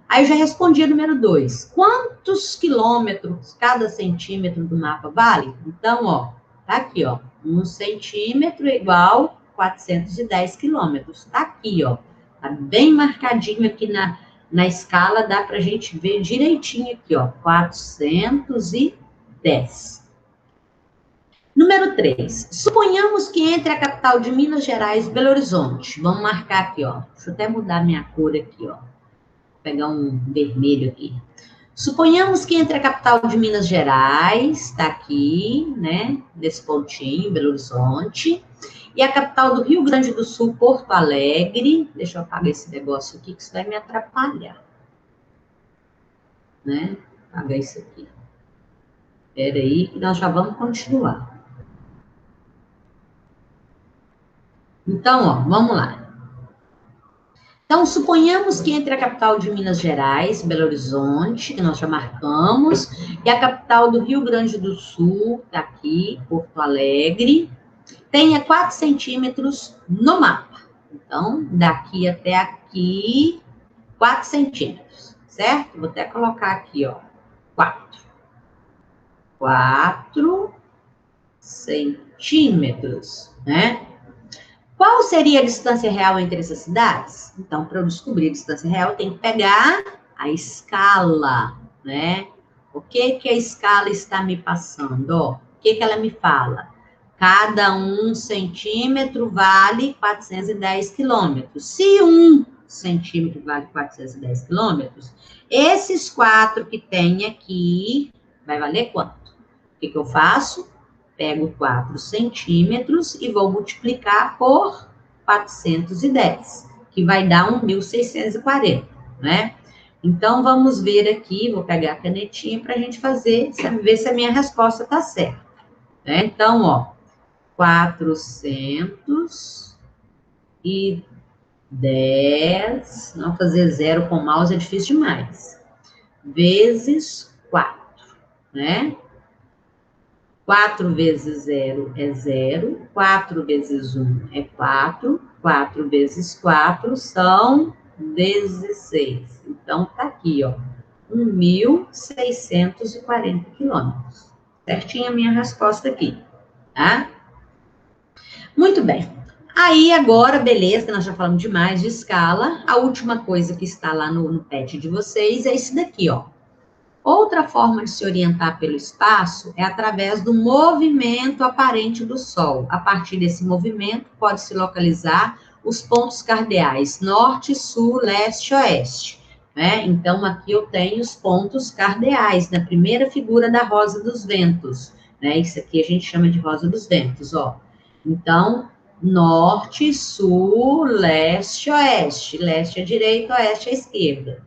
[SPEAKER 1] Aí eu já respondi a número 2. Quantos quilômetros cada centímetro do mapa vale? Então, ó, tá aqui, ó. 1 centímetro é igual a 410 quilômetros. Tá aqui, ó. Tá bem marcadinho aqui na escala, dá pra gente ver direitinho aqui, ó. 410. Número 3. Suponhamos que entre a capital de Minas Gerais e Belo Horizonte. Vamos marcar aqui, ó. Deixa eu até mudar minha cor aqui, ó. Pegar um vermelho aqui. Suponhamos que entre a capital de Minas Gerais, está aqui, né, nesse pontinho, Belo Horizonte, e a capital do Rio Grande do Sul, Porto Alegre. Deixa eu apagar esse negócio aqui, que isso vai me atrapalhar. Né? Apagar isso aqui. Espera aí, que nós já vamos continuar. Então, ó, vamos lá. Então, suponhamos que entre a capital de Minas Gerais, Belo Horizonte, que nós já marcamos, e a capital do Rio Grande do Sul, tá aqui, Porto Alegre, tenha 4 centímetros no mapa. Então, daqui até aqui, 4 centímetros, certo? Vou até colocar aqui, ó, 4. 4 centímetros, né? Qual seria a distância real entre essas cidades? Então, para eu descobrir a distância real, eu tenho que pegar a escala, né? O que a escala está me passando? Ó, o que ela me fala? Cada 1 centímetro vale 410 quilômetros. Se 1 centímetro vale 410 quilômetros, esses 4 que tem aqui, vai valer quanto? O que eu faço? Pego 4 centímetros e vou multiplicar por 410, que vai dar 1.640, né? Então, vamos ver aqui, vou pegar a canetinha para a gente fazer, ver se a minha resposta está certa. Né? Então, ó, 410, não fazer zero com mouse é difícil demais, vezes 4, né? 4 vezes 0 é 0, 4 vezes 1 é 4, 4 vezes 4 são 16. Então, tá aqui, ó, 1.640 quilômetros. Certinho a minha resposta aqui, tá? Muito bem. Aí, agora, beleza, nós já falamos demais de escala. A última coisa que está lá no pet de vocês é esse daqui, ó. Outra forma de se orientar pelo espaço é através do movimento aparente do Sol. A partir desse movimento, pode-se localizar os pontos cardeais norte, sul, leste, oeste. Né? Então, aqui eu tenho os pontos cardeais, na primeira figura da rosa dos ventos. Né? Isso aqui a gente chama de rosa dos ventos, ó. Então, norte, sul, leste, oeste. Leste à direita, oeste à esquerda.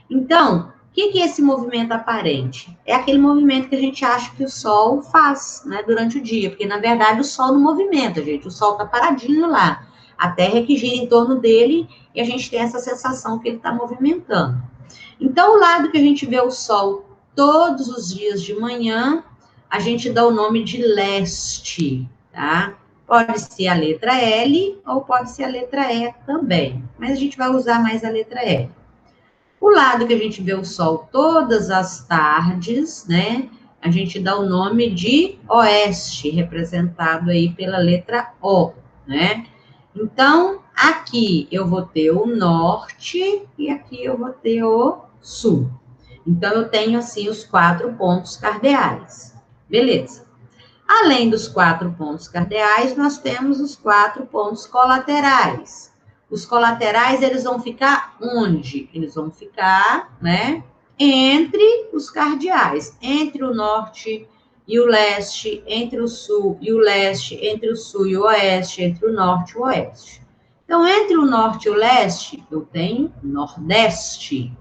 [SPEAKER 1] Então, o que é esse movimento aparente? É aquele movimento que a gente acha que o Sol faz, né, durante o dia, porque, na verdade, o Sol não movimenta, gente. O Sol está paradinho lá. A Terra é que gira em torno dele e a gente tem essa sensação que ele está movimentando. Então, o lado que a gente vê o Sol todos os dias de manhã, a gente dá o nome de leste, tá? Pode ser a letra L ou pode ser a letra E também, mas a gente vai usar mais a letra L. O lado que a gente vê o Sol todas as tardes, né? A gente dá o nome de oeste, representado aí pela letra O, né? Então, aqui eu vou ter o norte e aqui eu vou ter o sul. Então, eu tenho, assim, os 4 pontos cardeais. Beleza. Além dos 4 pontos cardeais, nós temos os 4 pontos colaterais. Os colaterais, eles vão ficar onde? Eles vão ficar, né, entre os cardeais, entre o norte e o leste, entre o sul e o leste, entre o sul e o oeste, entre o norte e o oeste. Então, entre o norte e o leste, eu tenho nordeste.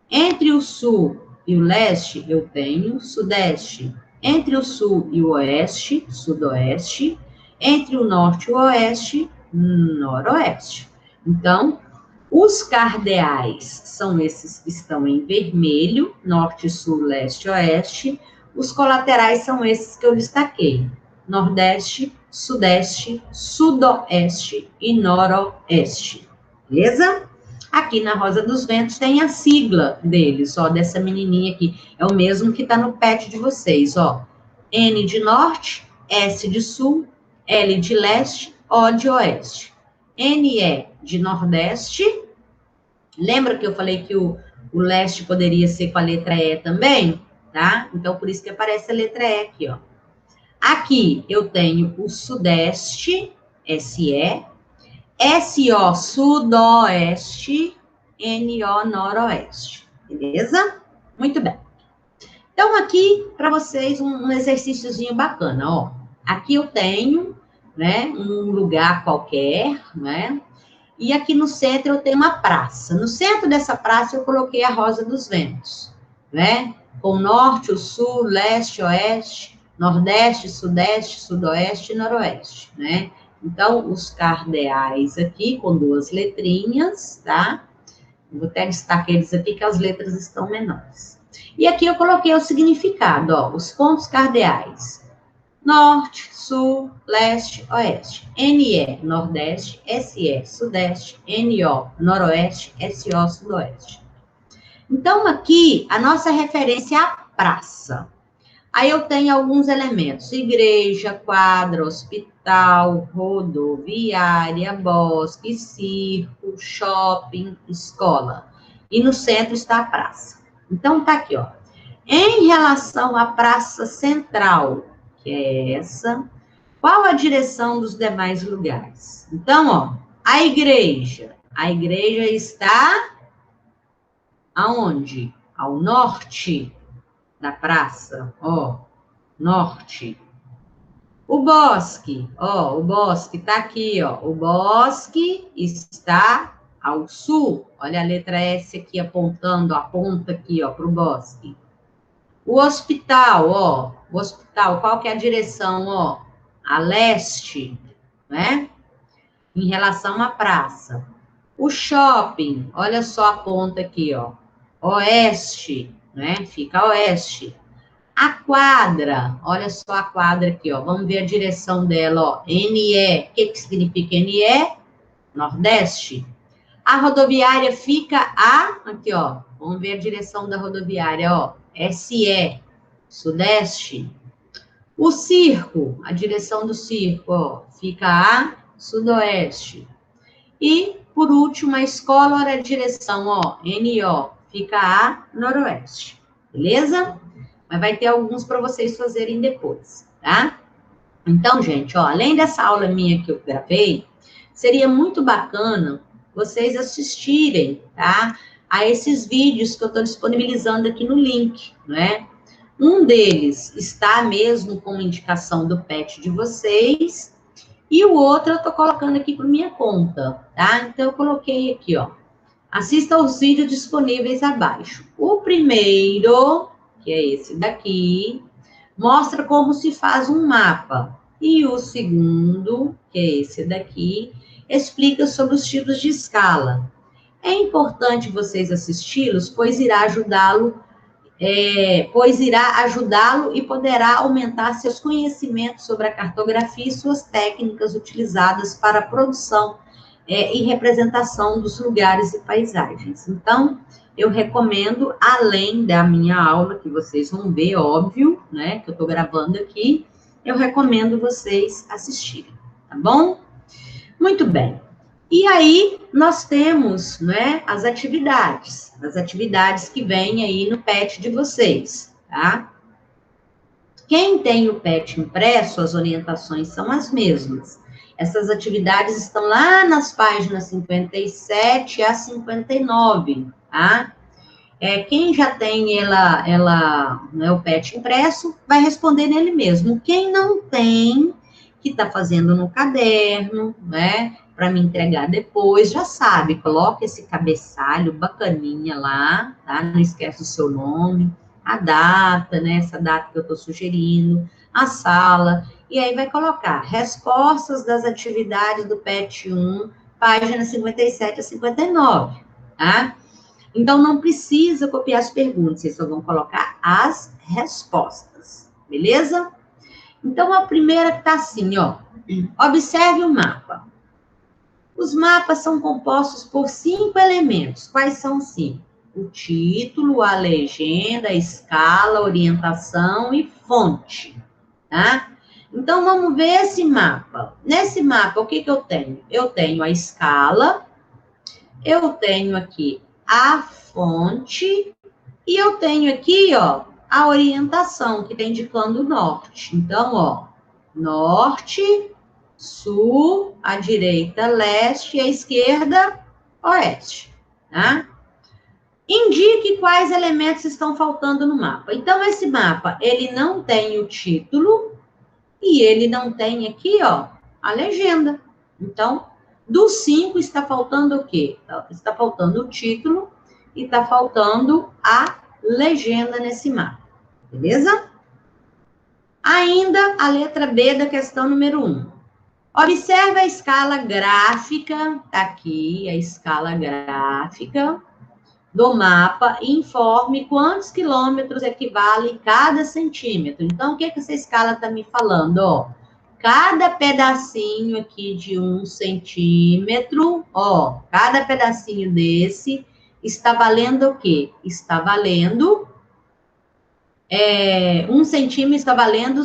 [SPEAKER 1] Entre o sul e o leste, eu tenho sudeste. Entre o sul e o oeste, sudoeste. Entre o norte e o oeste, noroeste. Então, os cardeais são esses que estão em vermelho, norte, sul, leste, oeste. Os colaterais são esses que eu destaquei, nordeste, sudeste, sudoeste e noroeste. Beleza? Aqui na Rosa dos Ventos tem a sigla deles, ó, dessa menininha aqui. É o mesmo que tá no pet de vocês, ó. N de norte, S de sul, L de leste, O de oeste. NE de nordeste. Lembra que eu falei que o leste poderia ser com a letra E também? Tá? Então, por isso que aparece a letra E aqui, ó. Aqui eu tenho o sudeste, SE, SO sudoeste, NO noroeste. Beleza? Muito bem. Então, aqui, para vocês, um exercíciozinho bacana, ó. Aqui eu tenho, né, um lugar qualquer, né? E aqui no centro eu tenho uma praça. No centro dessa praça eu coloquei a Rosa dos Ventos, né? Com o norte, o sul, leste, oeste, nordeste, sudeste, sudoeste e noroeste, né? Então, os cardeais aqui, com 2 letrinhas, tá? Vou até destacar eles aqui, que as letras estão menores. E aqui eu coloquei o significado, ó, os pontos cardeais. Norte, sul, leste, oeste. NE, nordeste, SE, sudeste, NO, noroeste, SO, sudoeste. Então, aqui, a nossa referência é a praça. Aí eu tenho alguns elementos: igreja, quadra, hospital, rodoviária, bosque, circo, shopping, escola. E no centro está a praça. Então, tá aqui, ó. Em relação à praça central, que é essa, qual a direção dos demais lugares? Então, ó, a igreja está aonde? Ao norte da praça, ó, norte. O bosque, ó, o bosque tá aqui, ó, o bosque está ao sul. Olha a letra S aqui apontando, aponta aqui, ó, para o bosque. O hospital, ó, o hospital, qual que é a direção, ó? A leste, né? Em relação à praça. O shopping, olha só a ponta aqui, ó, oeste, né? Fica oeste. A quadra, olha só a quadra aqui, ó. Vamos ver a direção dela, ó. NE. O que significa NE? Nordeste. A rodoviária fica aqui, ó. Vamos ver a direção da rodoviária, ó. SE. Sudeste. O circo, a direção do circo, ó. Fica a sudoeste. E, por último, a escola, olha a direção, ó. NO. Fica a noroeste. Beleza? Mas vai ter alguns para vocês fazerem depois, tá? Então, gente, ó, além dessa aula minha que eu gravei, seria muito bacana vocês assistirem, tá? A esses vídeos que eu estou disponibilizando aqui no link, né? Um deles está mesmo com indicação do pet de vocês, E o outro eu tô colocando aqui por minha conta, tá? Então, eu coloquei aqui, ó. Assista aos vídeos disponíveis abaixo. O primeiro, que é esse daqui, mostra como se faz um mapa. E o segundo, que é esse daqui, explica sobre os tipos de escala. É importante vocês assisti-los, pois irá ajudá-lo e poderá aumentar seus conhecimentos sobre a cartografia e suas técnicas utilizadas para a produção e representação dos lugares e paisagens. Então, eu recomendo, além da minha aula, que vocês vão ver, óbvio, né, que eu estou gravando aqui, eu recomendo vocês assistirem, tá bom? Muito bem. E aí, nós temos, né, as atividades que vêm aí no PET de vocês, tá? Quem tem o PET impresso, as orientações são as mesmas. Essas atividades estão lá nas páginas 57 a 59, tá? Quem já tem né, o PET impresso, vai responder nele mesmo. Quem não tem, que está fazendo no caderno, né, para me entregar depois, já sabe, coloca esse cabeçalho bacaninha lá, tá? Não esquece o seu nome, a data, né, essa data que eu estou sugerindo, a sala, e aí vai colocar respostas das atividades do PET 1, página 57 a 59, tá? Então, não precisa copiar as perguntas, vocês só vão colocar as respostas, beleza? Então, a primeira que está assim, ó. Observe o mapa. Os mapas são compostos por 5 elementos. Quais são os 5? O título, a legenda, a escala, a orientação e fonte, tá? Então, vamos ver esse mapa. Nesse mapa, o que eu tenho? Eu tenho a escala, eu tenho aqui a fonte, e eu tenho aqui, ó, a orientação, que está indicando o norte. Então, ó, norte, sul, à direita, leste, e à esquerda, oeste, tá? Indique quais elementos estão faltando no mapa. Então, esse mapa, ele não tem o título, e ele não tem aqui, ó, a legenda. Então, dos 5, está faltando o quê? Está faltando o título e está faltando a legenda nesse mapa, beleza? Ainda a letra B da questão número 1. Observe a escala gráfica, tá aqui a escala gráfica do mapa e informe quantos quilômetros equivale cada centímetro. Então, o que essa escala está me falando? Ó, cada pedacinho aqui de 1 centímetro, ó, cada pedacinho desse está valendo o quê? Está valendo 1 centímetro está valendo,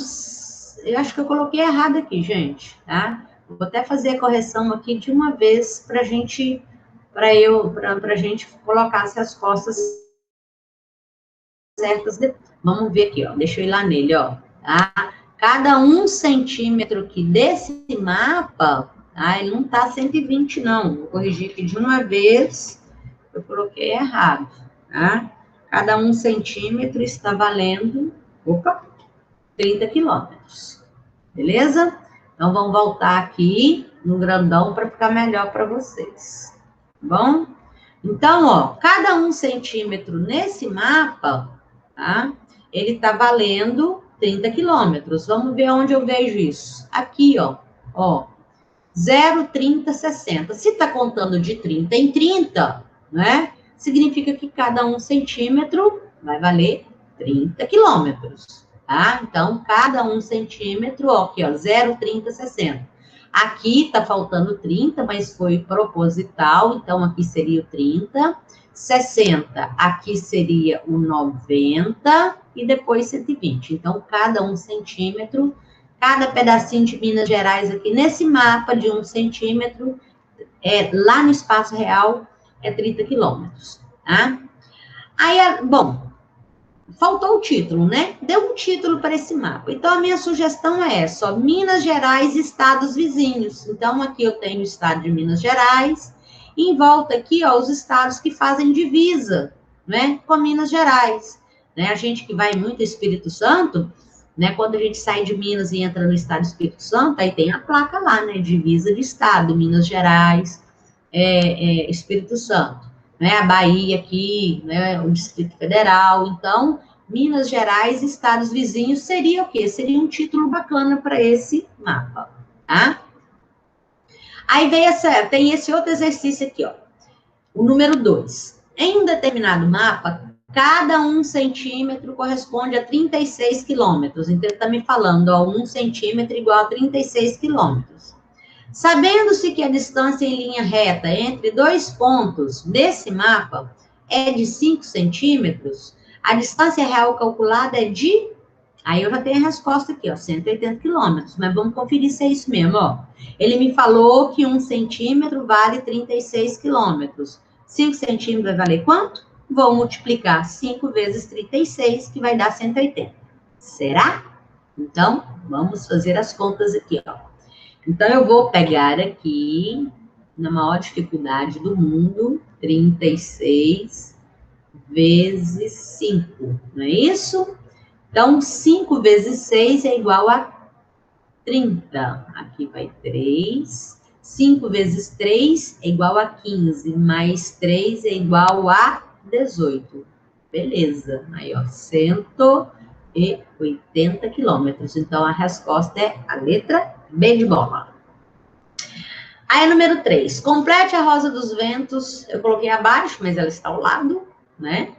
[SPEAKER 1] eu acho que eu coloquei errado aqui, gente, tá? Vou até fazer a correção aqui de uma vez para a gente colocar as respostas certas. Vamos ver aqui, ó, deixa eu ir lá nele, ó, tá? Cada 1 centímetro aqui desse mapa, tá? Ele não tá 120, não. Vou corrigir aqui de uma vez, eu coloquei errado, tá? Cada 1 centímetro está valendo, 30 quilômetros. Beleza? Então, vamos voltar aqui no grandão para ficar melhor para vocês. Tá bom? Então, ó, cada 1 centímetro nesse mapa, tá? Ele está valendo 30 quilômetros. Vamos ver onde eu vejo isso. Aqui, ó. 0, 30, 60. Se está contando de 30 em 30, né? Significa que cada 1 centímetro vai valer 30 quilômetros, tá? Então, cada 1 centímetro, ó, aqui, ó, 0, 30, 60. Aqui tá faltando 30, mas foi proposital, então aqui seria o 30. 60, aqui seria o 90 e depois 120. Então, cada 1 centímetro, cada pedacinho de Minas Gerais aqui nesse mapa de 1 centímetro, lá no espaço real, é 30 quilômetros, tá? Aí, bom, faltou o título, né? Deu um título para esse mapa. Então, a minha sugestão é essa, ó, Minas Gerais e estados vizinhos. Então, aqui eu tenho o estado de Minas Gerais, e em volta aqui, ó, os estados que fazem divisa, né, com Minas Gerais. Né? A gente que vai muito ao Espírito Santo, né? Quando a gente sai de Minas e entra no estado do Espírito Santo, aí tem a placa lá, né? Divisa de estado, Minas Gerais, Espírito Santo, né? A Bahia aqui, né? O Distrito Federal. Então, Minas Gerais, estados vizinhos, seria o quê? Seria um título bacana para esse mapa, tá? Aí tem esse outro exercício aqui, ó. O número 2. Em um determinado mapa, cada 1 centímetro corresponde a 36 quilômetros. Então, ele está me falando, ó, 1 centímetro igual a 36 quilômetros. Sabendo-se que a distância em linha reta entre dois pontos desse mapa é de 5 centímetros, a distância real calculada é de... Aí eu já tenho a resposta aqui, ó, 180 quilômetros. Mas vamos conferir se é isso mesmo, ó. Ele me falou que 1 centímetro vale 36 quilômetros. 5 centímetros vai valer quanto? Vou multiplicar 5 vezes 36, que vai dar 180. Será? Então, vamos fazer as contas aqui, ó. Então, eu vou pegar aqui, na maior dificuldade do mundo, 36 vezes 5, não é isso? Então, 5 vezes 6 é igual a 30. Aqui vai 3. 5 vezes 3 é igual a 15, mais 3 é igual a 18. Beleza. Aí, ó, 180 quilômetros. Então, a resposta é a letra B de bola. Aí, número 3. Complete a rosa dos ventos. Eu coloquei abaixo, mas ela está ao lado, né?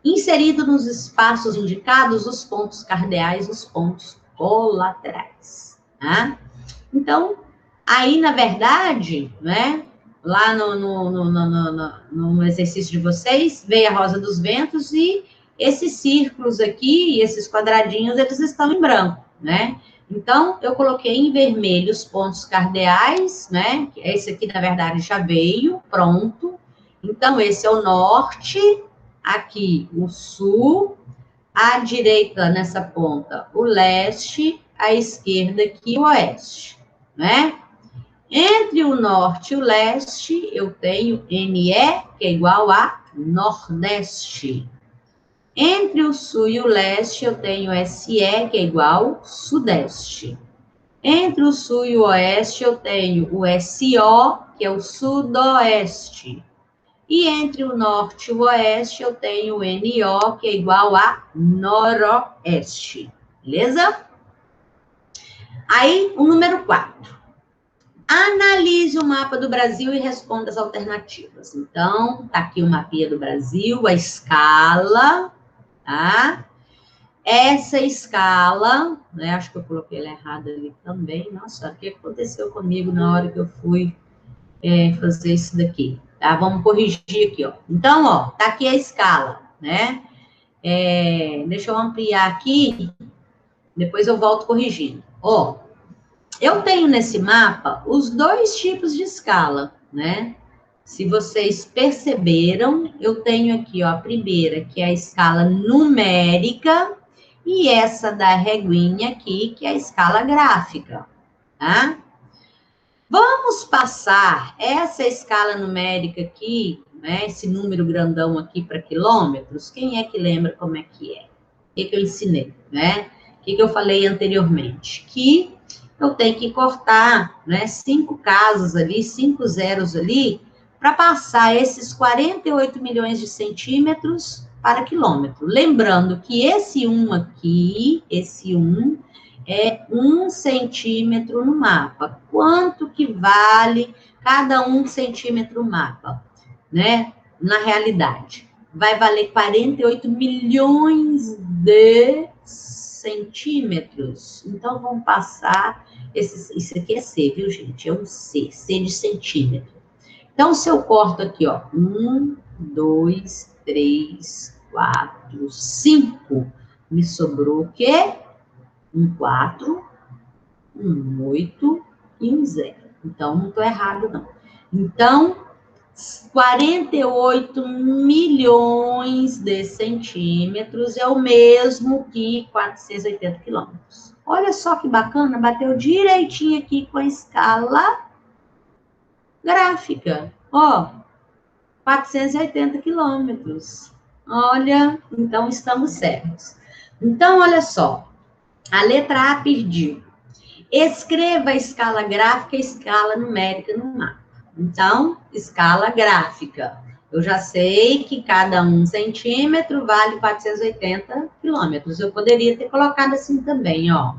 [SPEAKER 1] Inserido nos espaços indicados os pontos cardeais e os pontos colaterais, tá? Então, aí, na verdade, né, lá no exercício de vocês, veio a rosa dos ventos e esses círculos aqui, esses quadradinhos, eles estão em branco, né? Então, eu coloquei em vermelho os pontos cardeais, né? Esse aqui, na verdade, já veio, pronto. Então, esse é o norte, aqui o sul, à direita nessa ponta o leste, à esquerda aqui o oeste, né? Entre o norte e o leste, eu tenho NE, que é igual a nordeste. Entre o sul e o leste, eu tenho SE, que é igual sudeste. Entre o sul e o oeste, eu tenho o SO, que é o sudoeste. E entre o norte e o oeste, eu tenho o NO, que é igual a noroeste. Beleza? Aí, o número 4. Analise o mapa do Brasil e responda as alternativas. Então, tá aqui o mapinha do Brasil, a escala, tá? Essa escala, né? Acho que eu coloquei ela errada ali também. Nossa, o que aconteceu comigo na hora que eu fui fazer isso daqui? Tá? Vamos corrigir aqui, ó. Então, ó, tá aqui a escala, né? Deixa eu ampliar aqui, depois eu volto corrigindo. Ó, eu tenho nesse mapa os dois tipos de escala, né? Se vocês perceberam, eu tenho aqui, ó, a primeira, que é a escala numérica, e essa da reguinha aqui, que é a escala gráfica, tá? Vamos passar essa escala numérica aqui, né, esse número grandão aqui para quilômetros. Quem é que lembra como é que é? O que eu ensinei, né? O que eu falei anteriormente? Que eu tenho que cortar, né, 5 casas ali, 5 zeros ali, para passar esses 48 milhões de centímetros para quilômetro. Lembrando que esse 1 aqui, esse 1, é 1 centímetro no mapa. Quanto que vale cada 1 centímetro no mapa, né? Na realidade, vai valer 48 milhões de centímetros. Então, vamos passar, isso aqui é C, viu, gente? É um C de centímetro. Então, se eu corto aqui, ó, 1, 2, 3, 4, 5, me sobrou o quê? Um 4, um 8 e um 0. Então, não estou errado, não. Então, 48 milhões de centímetros é o mesmo que 480 quilômetros. Olha só que bacana, bateu direitinho aqui com a escala gráfica. Ó, 480 quilômetros. Olha, então estamos certos. Então, olha só. A letra A pediu. Escreva a escala gráfica e a escala numérica no mapa. Então, escala gráfica. Eu já sei que cada 1 centímetro vale 480 quilômetros. Eu poderia ter colocado assim também, ó.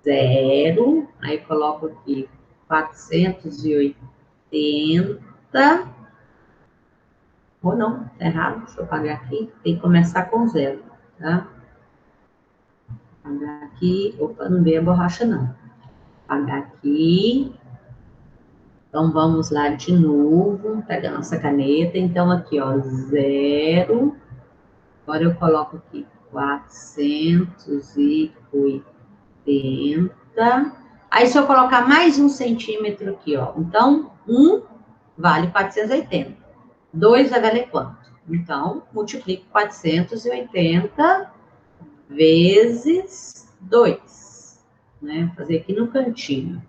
[SPEAKER 1] 0, aí coloco aqui 480. Ou não, tá errado, deixa eu apagar aqui. Tem que começar com 0, tá? Apagar aqui, opa, não veio a borracha não. Apagar aqui. Então, vamos lá de novo, pegar nossa caneta. Então, aqui, ó, 0. Agora eu coloco aqui 480. Aí, se eu colocar mais 1 centímetro aqui, ó. Então, 1 vale 480. 2 vai valer quanto? Então, multiplico 480 vezes 2. Né? Vou fazer aqui no cantinho.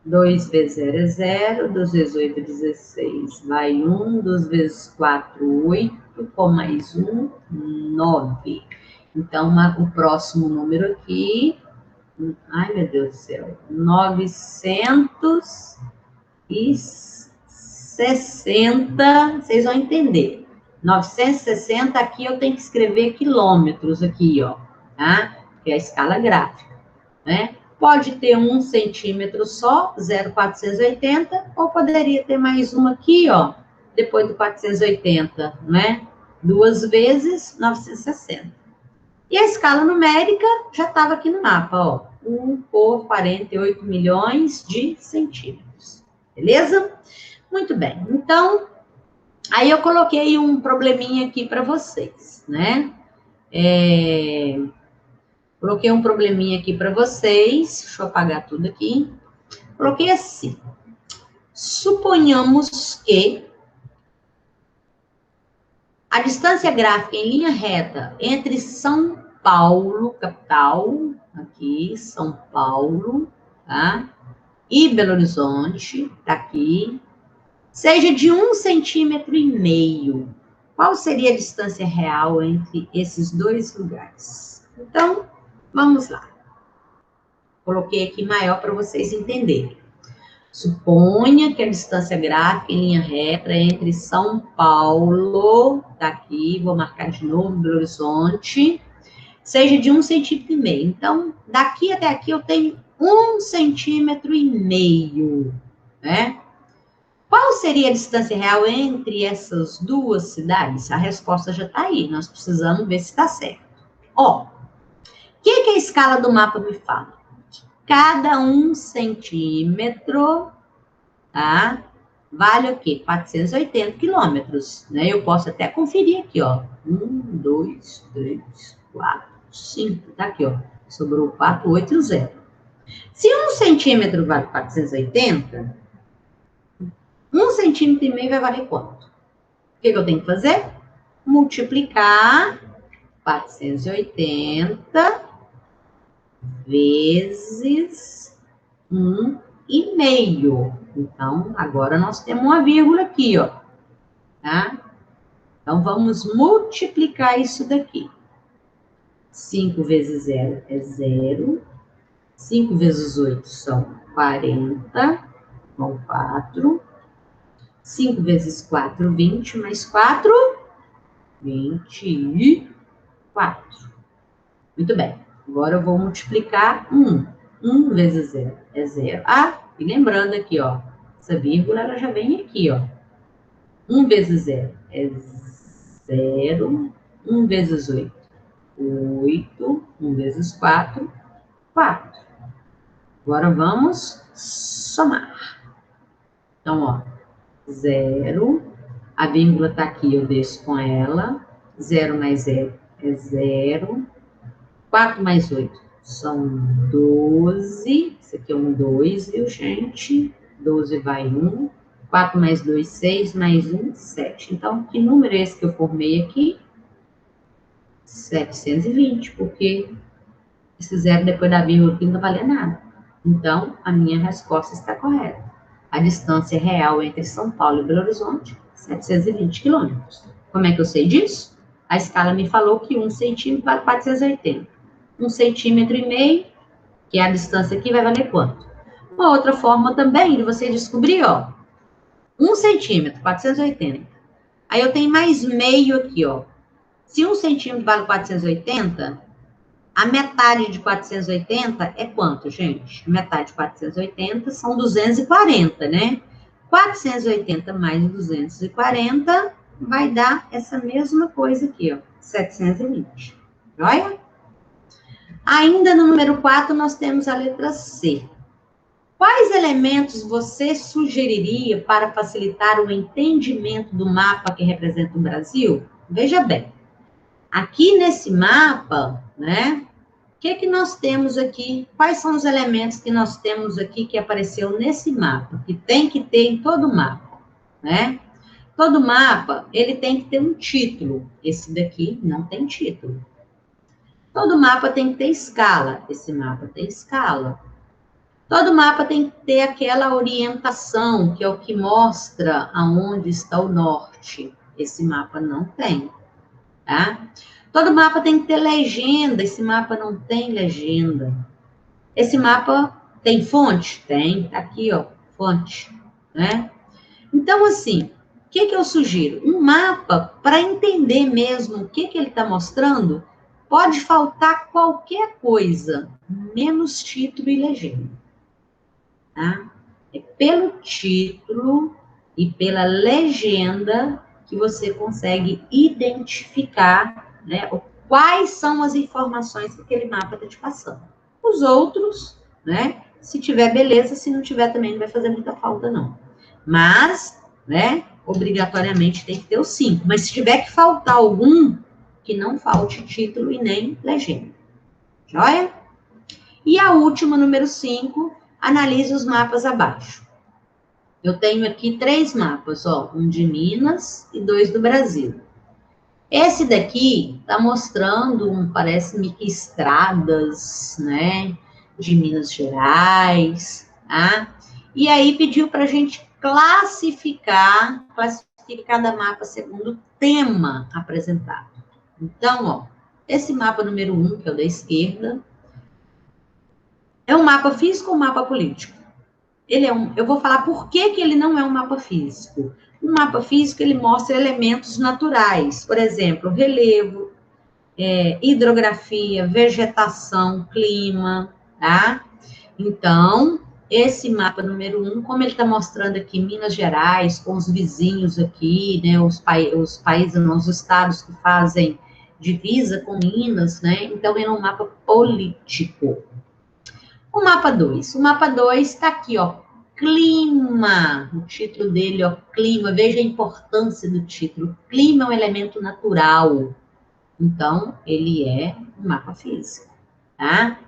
[SPEAKER 1] 2 vezes 0 é 0, 2 vezes 8 é 16, vai 1, 2 vezes 4, 8, com mais 1, 9. Então, o próximo número aqui, ai meu Deus do céu, 960, vocês vão entender. 960, aqui eu tenho que escrever quilômetros aqui, ó, tá? Que é a escala gráfica, né? Pode ter 1 centímetro só, 0,480, ou poderia ter mais uma aqui, ó, depois do 480, né? 2 vezes 960. E a escala numérica já estava aqui no mapa, ó. 1 por 48 milhões de centímetros. Beleza? Muito bem. Então, aí eu coloquei um probleminha aqui para vocês, né? Coloquei um probleminha aqui para vocês. Deixa eu apagar tudo aqui. Coloquei assim. Suponhamos que a distância gráfica em linha reta entre São Paulo, capital, aqui, São Paulo, tá? E Belo Horizonte, tá aqui, seja de 1,5 centímetro. Qual seria a distância real entre esses dois lugares? Então, vamos lá. Coloquei aqui maior para vocês entenderem. Suponha que a distância gráfica em linha reta entre São Paulo, tá aqui, vou marcar de novo, Belo Horizonte, seja de 1,5 centímetro. Então, daqui até aqui eu tenho 1,5 centímetro, né? Qual seria a distância real entre essas duas cidades? A resposta já está aí, nós precisamos ver se está certo. Ó, o que a escala do mapa me fala? Cada 1 centímetro, tá? Vale o quê? 480 quilômetros, né? Eu posso até conferir aqui, ó. 1, 2, 3, 4, 5. Tá aqui, ó. Sobrou 4, 8 e 0. Se 1 centímetro vale 480, 1,5 centímetro vai valer quanto? O que eu tenho que fazer? Multiplicar 480 vezes 1,5. Então, agora nós temos uma vírgula aqui, ó. Tá? Então, vamos multiplicar isso daqui. 5 vezes 0 é 0. 5 vezes 8 são 40, com 4. 5 vezes 4, 20, mais 4, 24. Muito bem. Agora eu vou multiplicar 1. 1 vezes 0 é 0. Ah, e lembrando aqui, ó, essa vírgula ela já vem aqui, ó. 1 vezes 0 é 0. 1 vezes 8, 8. 1 vezes 4, 4. Agora vamos somar. Então, ó, 0. A vírgula tá aqui, eu desço com ela. 0 mais 0 é 0. 4 mais 8 são 12. Isso aqui é um 2, viu, gente? 12 vai 1. 4 mais 2, 6. Mais 1, 7. Então, que número é esse que eu formei aqui? 720, porque esse 0 depois da vírgula aqui não vai valer nada. Então, a minha resposta está correta. A distância real entre São Paulo e Belo Horizonte, 720 quilômetros. Como é que eu sei disso? A escala me falou que 1 centímetro vale 480. 1,5 centímetros, que é a distância aqui, vai valer quanto? Uma outra forma também de você descobrir, ó, 1 centímetro, 480. Aí eu tenho mais meio aqui, ó. Se 1 centímetro vale 480, a metade de 480 é quanto, gente? Metade de 480 são 240, né? 480 mais 240 vai dar essa mesma coisa aqui, ó, 720. Olha? Ainda no número 4, nós temos a letra C. Quais elementos você sugeriria para facilitar o entendimento do mapa que representa o Brasil? Veja bem, aqui nesse mapa, né? O que nós temos aqui? Quais são os elementos que nós temos aqui que apareceu nesse mapa? Que tem que ter em todo mapa, né? Todo mapa, ele tem que ter um título. Esse daqui não tem título. Todo mapa tem que ter escala. Esse mapa tem escala. Todo mapa tem que ter aquela orientação, que é o que mostra aonde está o norte. Esse mapa não tem, tá? Todo mapa tem que ter legenda. Esse mapa não tem legenda. Esse mapa tem fonte? Tem, tá aqui, ó, fonte, né? Então, assim, o que eu sugiro? Um mapa, para entender mesmo o que ele está mostrando, pode faltar qualquer coisa, menos título e legenda. Tá? É pelo título e pela legenda que você consegue identificar, né, quais são as informações que aquele mapa está te passando. Os outros, né, se tiver beleza, se não tiver também não vai fazer muita falta não. Mas, né, obrigatoriamente tem que ter os 5. Mas se tiver que faltar algum, que não falte título e nem legenda. Joia? E a última, número 5, analise os mapas abaixo. Eu tenho aqui 3 mapas, ó, um de Minas e 2 do Brasil. Esse daqui está mostrando, parece-me que estradas, né, de Minas Gerais, tá? E aí pediu para a gente classificar cada mapa segundo o tema apresentado. Então, ó, esse mapa número 1, que é o da esquerda, é um mapa físico ou um mapa político? Eu vou falar por que ele não é um mapa físico. Um mapa físico, ele mostra elementos naturais, por exemplo, relevo, hidrografia, vegetação, clima, tá? Então, esse mapa número 1, como ele está mostrando aqui Minas Gerais, com os vizinhos aqui, né, os países, os estados que fazem divisa com Minas, né, então ele é um mapa político. O mapa 2 está aqui, ó, clima, o título dele, ó, clima, veja a importância do título, clima é um elemento natural, então ele é um mapa físico, tá?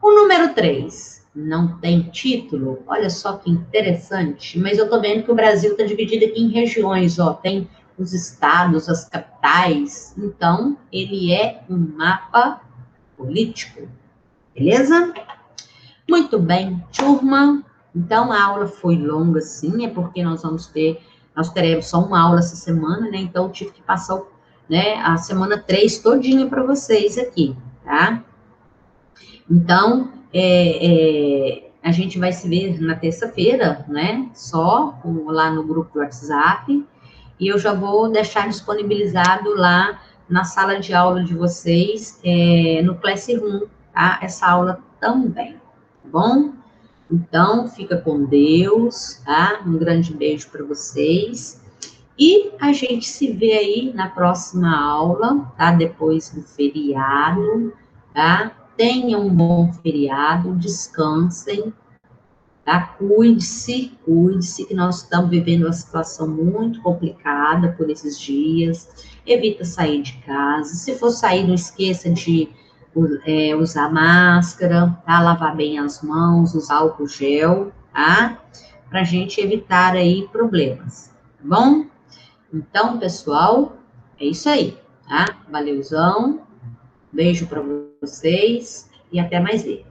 [SPEAKER 1] O número 3 não tem título, olha só que interessante, mas eu tô vendo que o Brasil está dividido aqui em regiões, ó, tem os estados, as capitais, então ele é um mapa político, beleza? Muito bem, turma. Então, a aula foi longa, sim, é porque nós teremos só uma aula essa semana, né? Então, eu tive que passar, né, a semana 3 todinha para vocês aqui, tá? Então, a gente vai se ver na terça-feira, né? Só lá no grupo do WhatsApp. E eu já vou deixar disponibilizado lá na sala de aula de vocês, no Classroom, tá? Essa aula também, tá bom? Então, fica com Deus, tá? Um grande beijo para vocês. E a gente se vê aí na próxima aula, tá? Depois do feriado, tá? Tenham um bom feriado, descansem, tá? Cuide-se, que nós estamos vivendo uma situação muito complicada por esses dias. Evita sair de casa. Se for sair, não esqueça de usar máscara, tá? Lavar bem as mãos, usar álcool gel, tá? Pra gente evitar aí problemas, tá bom? Então, pessoal, é isso aí, tá? Valeuzão, beijo para vocês e até mais ver.